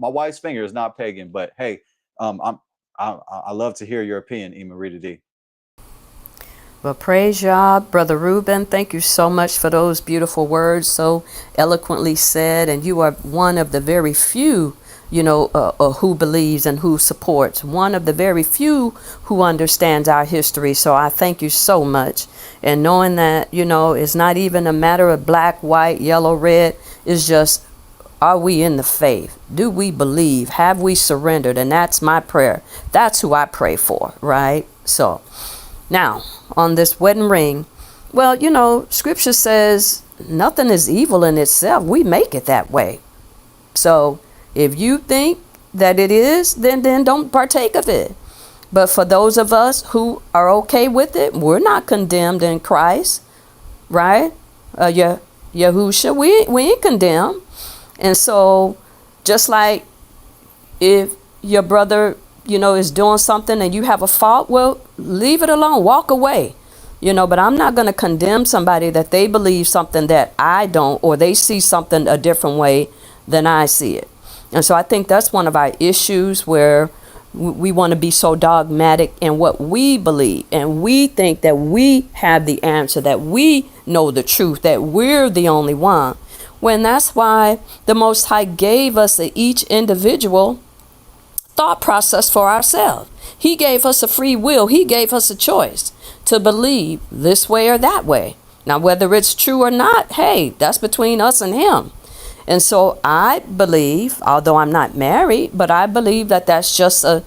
my wife's finger is not pagan. But hey, I love to hear your opinion, Ema Rita D. Well, praise Yah, Brother Reuben. Thank you so much for those beautiful words, so eloquently said. And you are one of the very few, who believes and who supports. One of the very few who understands our history. So I thank you so much. And knowing that, it's not even a matter of black, white, yellow, red. It's just, are we in the faith? Do we believe? Have we surrendered? And that's my prayer. That's who I pray for, right? So now, on this wedding ring, well, scripture says nothing is evil in itself. We make it that way. So if you think that it is, then don't partake of it. But for those of us who are okay with it, we're not condemned in Christ, right? Yahusha, we ain't condemned. And so just like if your brother, is doing something and you have a fault, well, leave it alone, walk away, but I'm not going to condemn somebody that they believe something that I don't, or they see something a different way than I see it. And so I think that's one of our issues where we want to be so dogmatic in what we believe, and we think that we have the answer, that we know the truth, that we're the only one, when that's why the Most High gave us each individual thought process for ourselves. He gave us a free will. He gave us a choice to believe this way or that way. Now, whether it's true or not, hey, that's between us and him. And so I believe, although I'm not married, but I believe that that's just a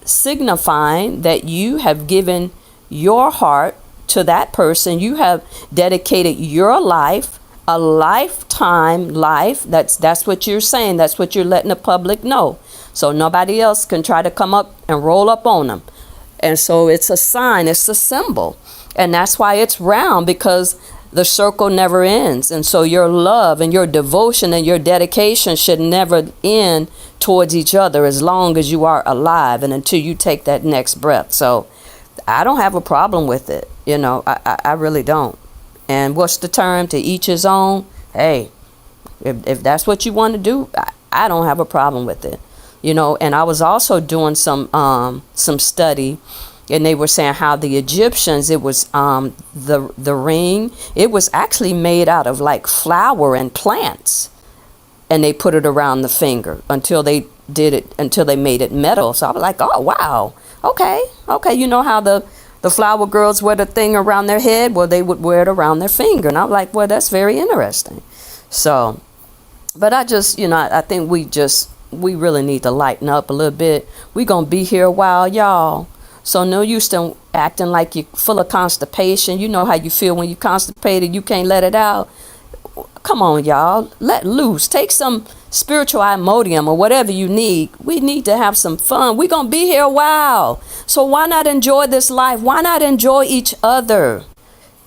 signifying that you have given your heart to that person. You have dedicated your life, a lifetime life. That's what you're saying. That's what you're letting the public know. So nobody else can try to come up and roll up on them. And so it's a sign, it's a symbol. And that's why it's round, because the circle never ends. And so your love and your devotion and your dedication should never end towards each other as long as you are alive and until you take that next breath. So I don't have a problem with it. I really don't. And what's the term? To each his own. Hey, if that's what you want to do, I don't have a problem with it. And I was also doing some study, and they were saying how the Egyptians, it was the ring, it was actually made out of like flour and plants, and they put it around the finger until they made it metal. So I was like, oh wow, okay. You know how the flower girls wear the thing around their head? Well, they would wear it around their finger, and I was like, well, that's very interesting. So, but I just, I think we really need to lighten up a little bit. We're going to be here a while, y'all. So no use to acting like you're full of constipation. You know how you feel when you're constipated. You can't let it out. Come on, y'all. Let loose. Take some spiritual Imodium or whatever you need. We need to have some fun. We're going to be here a while. So why not enjoy this life? Why not enjoy each other?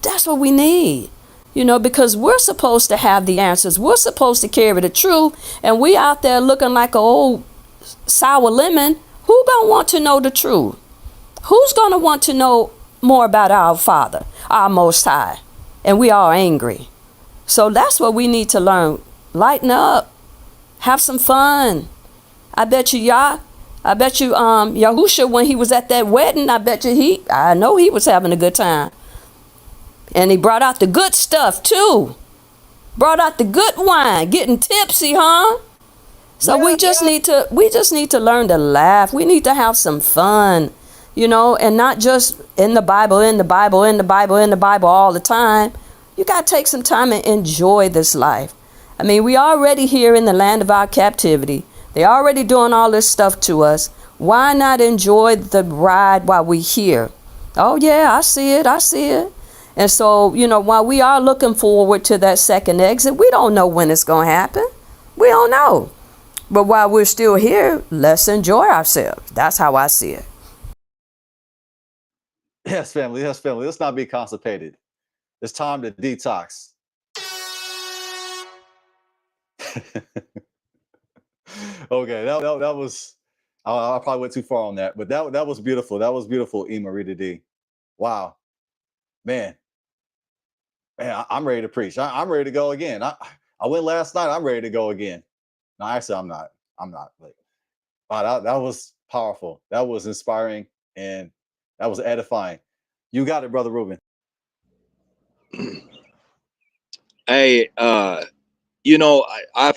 That's what we need. Because we're supposed to have the answers. We're supposed to carry the truth. And we out there looking like an old sour lemon. Who gonna want to know the truth? Who's going to want to know more about our Father, our Most High? And we are angry. So that's what we need to learn. Lighten up. Have some fun. I bet you Yahusha, when he was at that wedding, I know he was having a good time. And he brought out the good stuff too. Brought out the good wine, getting tipsy, huh? So we just need to learn to laugh. We need to have some fun, and not just in the Bible all the time. You got to take some time and enjoy this life. I mean, we already here in the land of our captivity. They already doing all this stuff to us. Why not enjoy the ride while we here? Oh yeah, I see it. And so, while we are looking forward to that second exit, we don't know when it's going to happen. We don't know. But while we're still here, let's enjoy ourselves. That's how I see it. Yes, family. Let's not be constipated. It's time to detox. Okay, that was, I probably went too far on that, but that was beautiful. That was beautiful, E. Marita D. Wow, man, I'm ready to preach. I'm ready to go again. I went last night. I'm ready to go again. No, actually, I'm not. Like, wow, that was powerful. That was inspiring, and that was edifying. You got it, Brother Ruben. Hey, I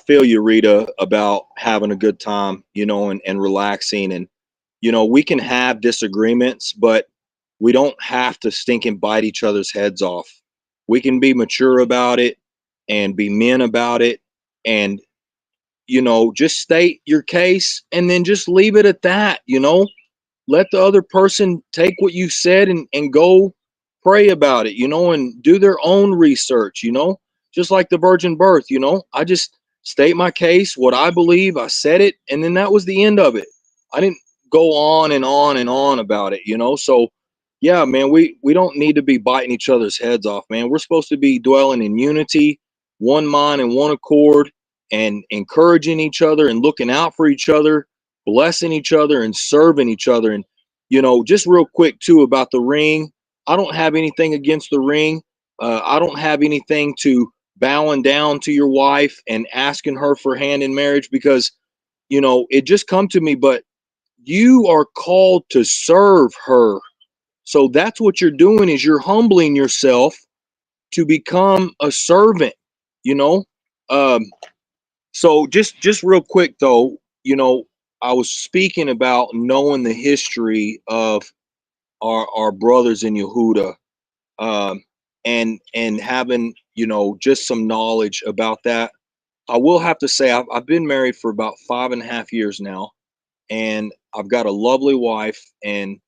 feel you, Rita, about having a good time, and relaxing. And, we can have disagreements, but we don't have to stink and bite each other's heads off. We can be mature about it and be men about it and, just state your case and then just leave it at that, let the other person take what you said and go pray about it, and do their own research, just like the virgin birth, I just state my case, what I believe, I said it, and then that was the end of it. I didn't go on and on and on about it, so yeah, man, we don't need to be biting each other's heads off, man. We're supposed to be dwelling in unity, one mind and one accord, and encouraging each other and looking out for each other, blessing each other and serving each other. And just real quick too about the ring, I don't have anything against the ring. I don't have anything to bowing down to your wife and asking her for hand in marriage, because it just come to me, but you are called to serve her. So that's what you're doing, is you're humbling yourself to become a servant, you know um so just real quick though, I was speaking about knowing the history of our brothers in Yehuda, um, and having just some knowledge about that. I will have to say I've been married for about 5.5 years now, and I've got a lovely wife, and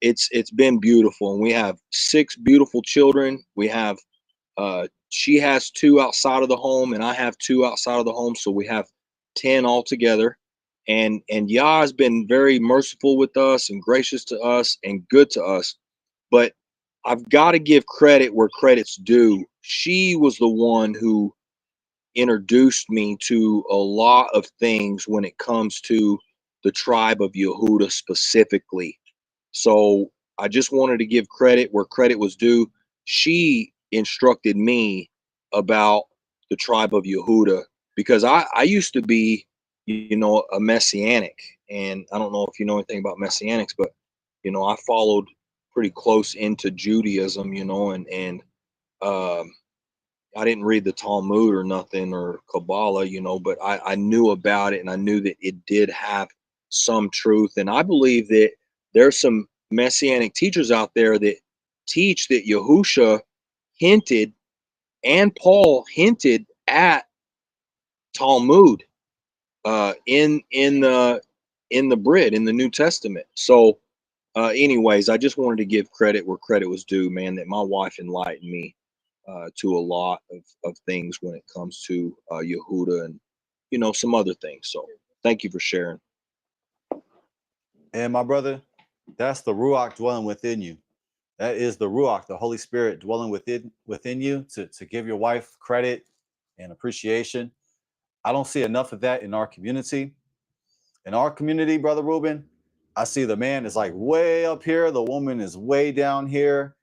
it's been beautiful, and we have 6 beautiful children. We have she has 2 outside of the home, and I have 2 outside of the home, so we have 10 altogether. And Yah has been very merciful with us and gracious to us and good to us. But I've got to give credit where credit's due. She was the one who introduced me to a lot of things when it comes to the tribe of Yehuda specifically. So I just wanted to give credit where credit was due. She instructed me about the tribe of Yehuda, because I used to be, a Messianic. And I don't know if you know anything about Messianics, but, I followed pretty close into Judaism, and I didn't read the Talmud or nothing or Kabbalah, but I knew about it, and I knew that it did have some truth. And I believe that there's some Messianic teachers out there that teach that Yahusha hinted and Paul hinted at Talmud in the Brit, in the New Testament. So anyways, I just wanted to give credit where credit was due, man, that my wife enlightened me to a lot of things when it comes to Yehuda and, some other things. So thank you for sharing. And my brother, that's the Ruach dwelling within you. That is the Ruach, the Holy Spirit dwelling within you to give your wife credit and appreciation. I don't see enough of that in our community. In our community, Brother Ruben, I see the man is like way up here, the woman is way down here.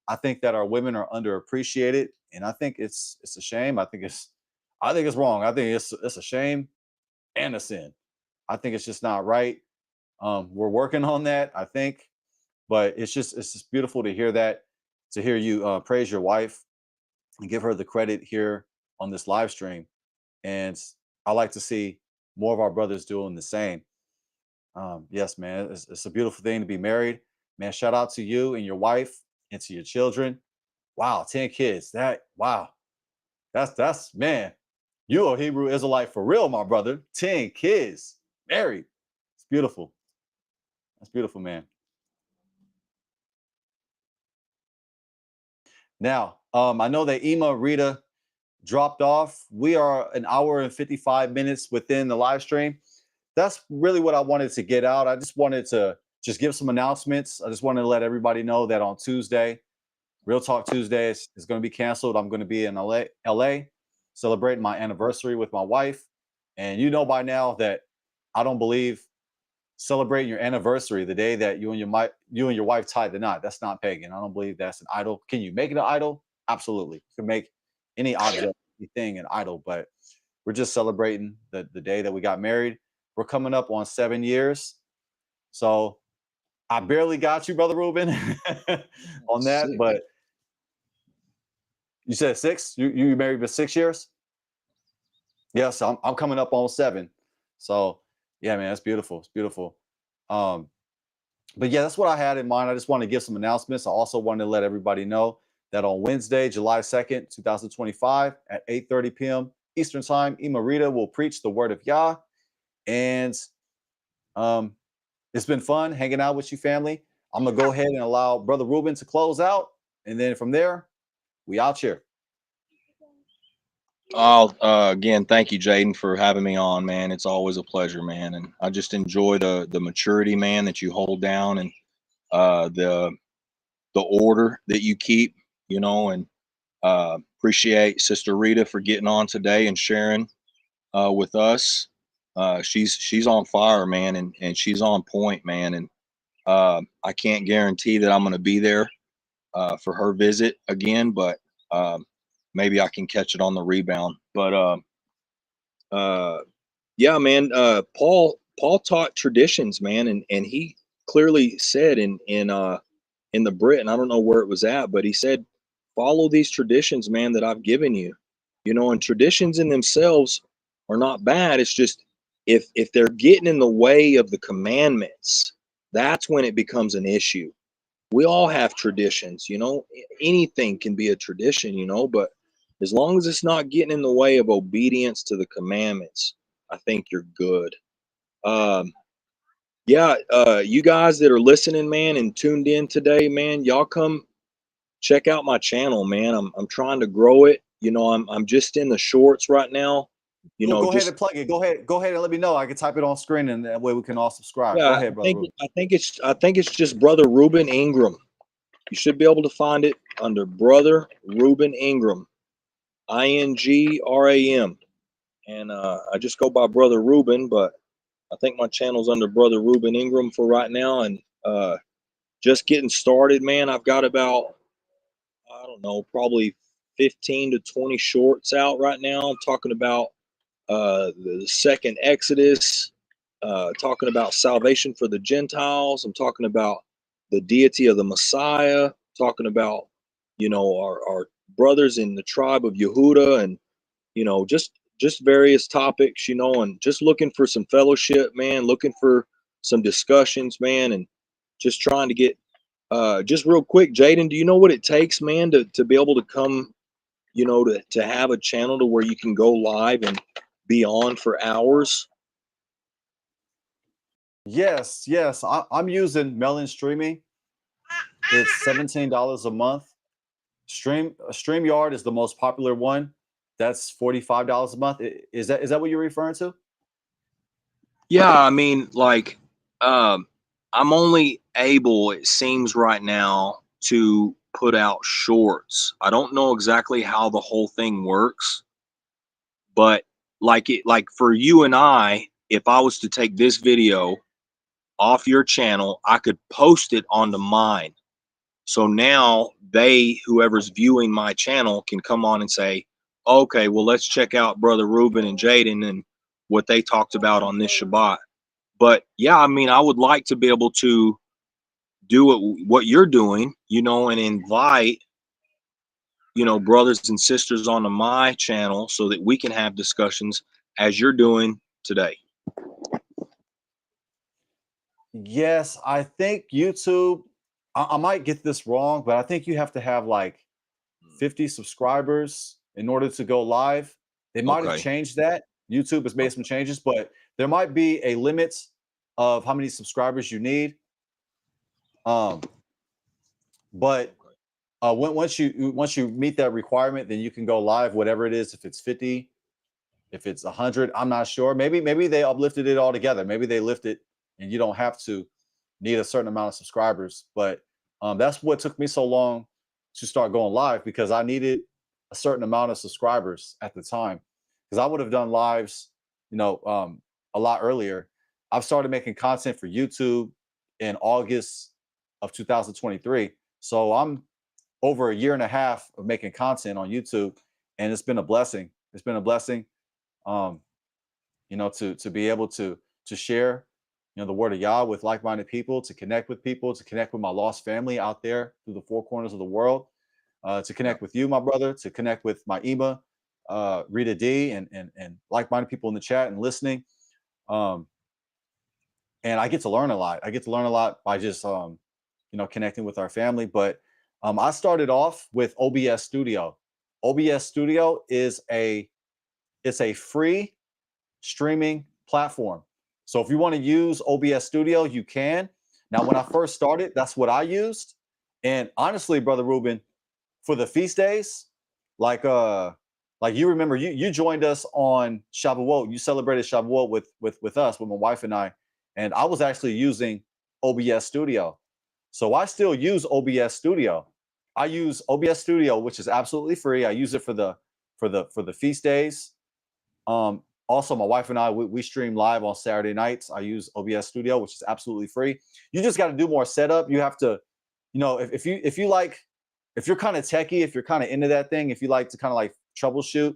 I think that our women are underappreciated, and I think it's a shame. I think it's wrong. I think it's a shame and a sin. I think it's just not right. We're working on that, I think, but it's just beautiful to hear that, to hear you praise your wife and give her the credit here on this live stream. And I like to see more of our brothers doing the same. Yes, man, it's a beautiful thing to be married. Man, shout out to you and your wife and to your children. Wow, 10 kids. Wow. That's man, you a Hebrew Israelite for real, my brother. 10 kids, married. It's beautiful. That's beautiful, man. Now, I know that Ema Rita dropped off. We are an hour and 55 minutes within the live stream. That's really what I wanted to get out. I just wanted to just give some announcements. I just wanted to let everybody know that on Tuesday, Real Talk Tuesday is going to be canceled. I'm going to be in LA celebrating my anniversary with my wife. And you know by now that I don't believe celebrating your anniversary the day that you and your wife tied the knot. That's not pagan. I don't believe that's an idol. Can you make it an idol? Absolutely. You can make any object, anything an idol, but we're just celebrating the day that we got married. We're coming up on 7 years. So I barely got you, Brother Ruben, on that, but you said 6? You married for 6 years? Yes, I'm coming up on 7. So yeah, man, it's beautiful. It's beautiful. But yeah, that's what I had in mind. I just want to give some announcements. I also wanted to let everybody know that on Wednesday, July 2nd, 2025 at 8:30 p.m. Eastern Time, Ema Rita will preach the word of Yah. And it's been fun hanging out with you, family. I'm going to go ahead and allow Brother Ruben to close out. And then from there, we out here. Again, thank you, Jaden, for having me on, man. It's always a pleasure, man. And I just enjoy the maturity, man, that you hold down, and the order that you keep, and appreciate Sister Rita for getting on today and sharing with us. She's on fire, man, and she's on point, man. And I can't guarantee that I'm going to be there for her visit again, but maybe I can catch it on the rebound. But yeah, man, Paul taught traditions, man, and he clearly said in the Brit, and I don't know where it was at, but he said, follow these traditions, man, that I've given you. And traditions in themselves are not bad. It's just if they're getting in the way of the commandments, that's when it becomes an issue. We all have traditions, anything can be a tradition, but as long as it's not getting in the way of obedience to the commandments, I think you're good. Yeah, you guys that are listening, man, and tuned in today, man, y'all come check out my channel, man. I'm trying to grow it. I'm just in the shorts right now. Go ahead and plug it. Go ahead and let me know. I can type it on screen, and that way we can all subscribe. Yeah, Go ahead, Brother Ruben. I think it's just Brother Ruben Ingram. You should be able to find it under Brother Ruben Ingram, INGRAM. And I just go by Brother Ruben, but I think my channel's under Brother Ruben Ingram for right now. And just getting started, man. I've got about, I don't know, probably 15 to 20 shorts out right now. I'm talking about the second Exodus, talking about salvation for the Gentiles. I'm talking about the deity of the Messiah, talking about, our brothers in the tribe of Yehuda, and, just various topics, and just looking for some fellowship, man, looking for some discussions, man, and just trying to get, just real quick, Jaden, do you know what it takes, man, to be able to come, to have a channel to where you can go live and be on for hours? Yes. I'm using Melon Streaming. It's $17 a month. StreamYard is the most popular one. That's $45 a month. Is that what you're referring to? Yeah, I mean, like, I'm only able, it seems right now, to put out shorts. I don't know exactly how the whole thing works, but like for you and I, if I was to take this video off your channel, I could post it onto mine. So now whoever's viewing my channel can come on and say, okay, well, let's check out Brother Reuben and Jaden and what they talked about on this Shabbat. But yeah, I mean, I would like to be able to do what you're doing, and invite, brothers and sisters onto my channel so that we can have discussions as you're doing today. Yes, I think YouTube, I might get this wrong, but I think you have to have like 50 subscribers in order to go live. They might have Okay. changed that. YouTube has made some changes, but there might be a limit of how many subscribers you need. But once you meet that requirement, then you can go live, whatever it is. If it's 50, if it's 100, I'm not sure. Maybe they uplifted it all together. Maybe they lifted and you don't have to need a certain amount of subscribers. But that's what took me so long to start going live, because I needed a certain amount of subscribers at the time, because I would have done lives, a lot earlier. I've started making content for YouTube in August of 2023. So I'm over a year and a half of making content on YouTube, and it's been a blessing. It's been a blessing, to be able to share, the word of Yah with like-minded people, to connect with people, to connect with my lost family out there through the four corners of the world, to connect with you, my brother, to connect with my Ima, Rita D, and like-minded people in the chat and listening. And I get to learn a lot. I get to learn a lot by just connecting with our family. But I started off with OBS Studio. OBS Studio is a free streaming platform. So if you want to use OBS Studio, you can. Now, when I first started, that's what I used. And honestly, Brother Reuben, for the feast days, like you remember, you joined us on Shavuot. You celebrated Shavuot with us, with my wife and I was actually using OBS Studio. So I still use OBS Studio. I use OBS Studio, which is absolutely free. I use it for the feast days. Also, my wife and I, we stream live on Saturday nights. I use OBS Studio, which is absolutely free. You just got to do more setup. You have to, if you're kind of techie, if you're kind of into that thing, if you like to kind of like troubleshoot,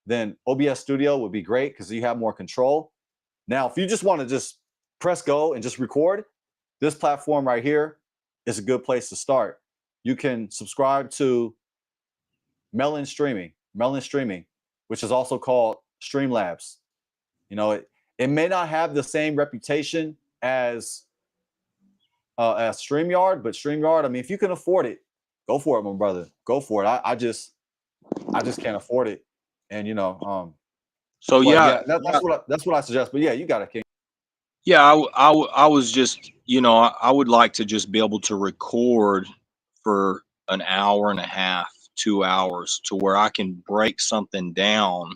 then OBS Studio would be great because you have more control. Now, if you just want to just press go and just record, this platform right here is a good place to start. You can subscribe to Melon Streaming, which is also called Streamlabs. It may not have the same reputation as StreamYard, but StreamYard, I mean, if you can afford it, go for it, my brother. Go for it. I just can't afford it. And So yeah, that's what I suggest. But yeah, you got it, King. yeah, I was just, I would like to just be able to record for an hour and a half, 2 hours, to where I can break something down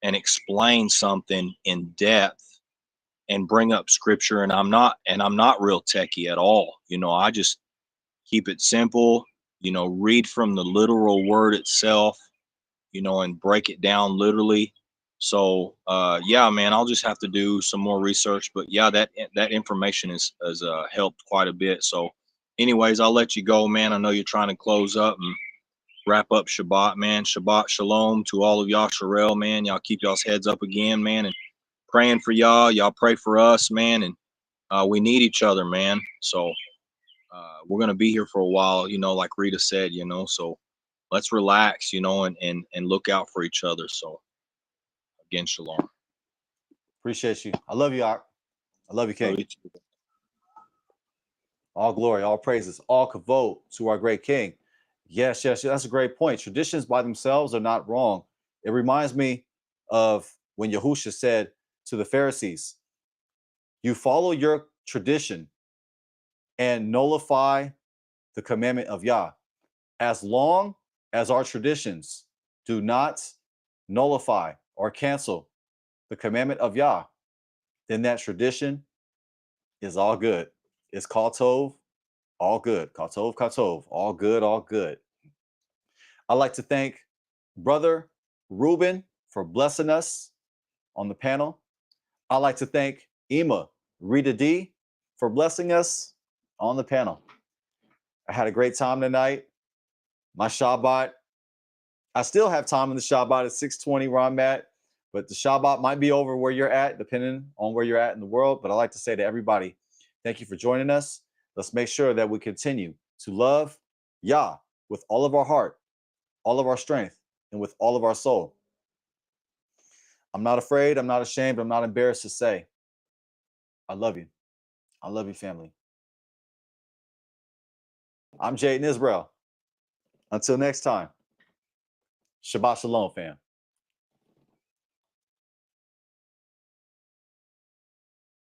and explain something in depth and bring up scripture. And I'm not real techie at all. I just keep it simple, read from the literal word itself, and break it down literally. So yeah, man, I'll just have to do some more research, but yeah, that information has helped quite a bit. So anyways, I'll let you go, man. I know you're trying to close up and wrap up Shabbat, man. Shabbat shalom to all of y'all, Sharel, man. Y'all keep y'all's heads up again, man, and praying for y'all. Y'all pray for us, man, and we need each other, man. So we're gonna be here for a while, like Rita said, so let's relax, and look out for each other. So again, shalom. Appreciate you. I love you, Ak. I love you, King. Love you too. All glory, all praises, all kavod to our great King. Yes, that's a great point. Traditions by themselves are not wrong. It reminds me of when Yahusha said to the Pharisees, you follow your tradition and nullify the commandment of Yah. As long as our traditions do not nullify or cancel the commandment of Yah, then that tradition is all good. It's Katov, all good. Katov, all good, all good. I'd like to thank Brother Reuben for blessing us on the panel. I'd like to thank Ima, Rita D, for blessing us on the panel. I had a great time tonight. My Shabbat, I still have time in the Shabbat at 6:20 where I'm at, but the Shabbat might be over where you're at, depending on where you're at in the world. But I like to say to everybody, thank you for joining us. Let's make sure that we continue to love Yah with all of our heart, all of our strength, and with all of our soul. I'm not afraid, I'm not ashamed, I'm not embarrassed to say, I love you. I love you, family. I'm Jaden Israel. Until next time, Shabbat Shalom, fam.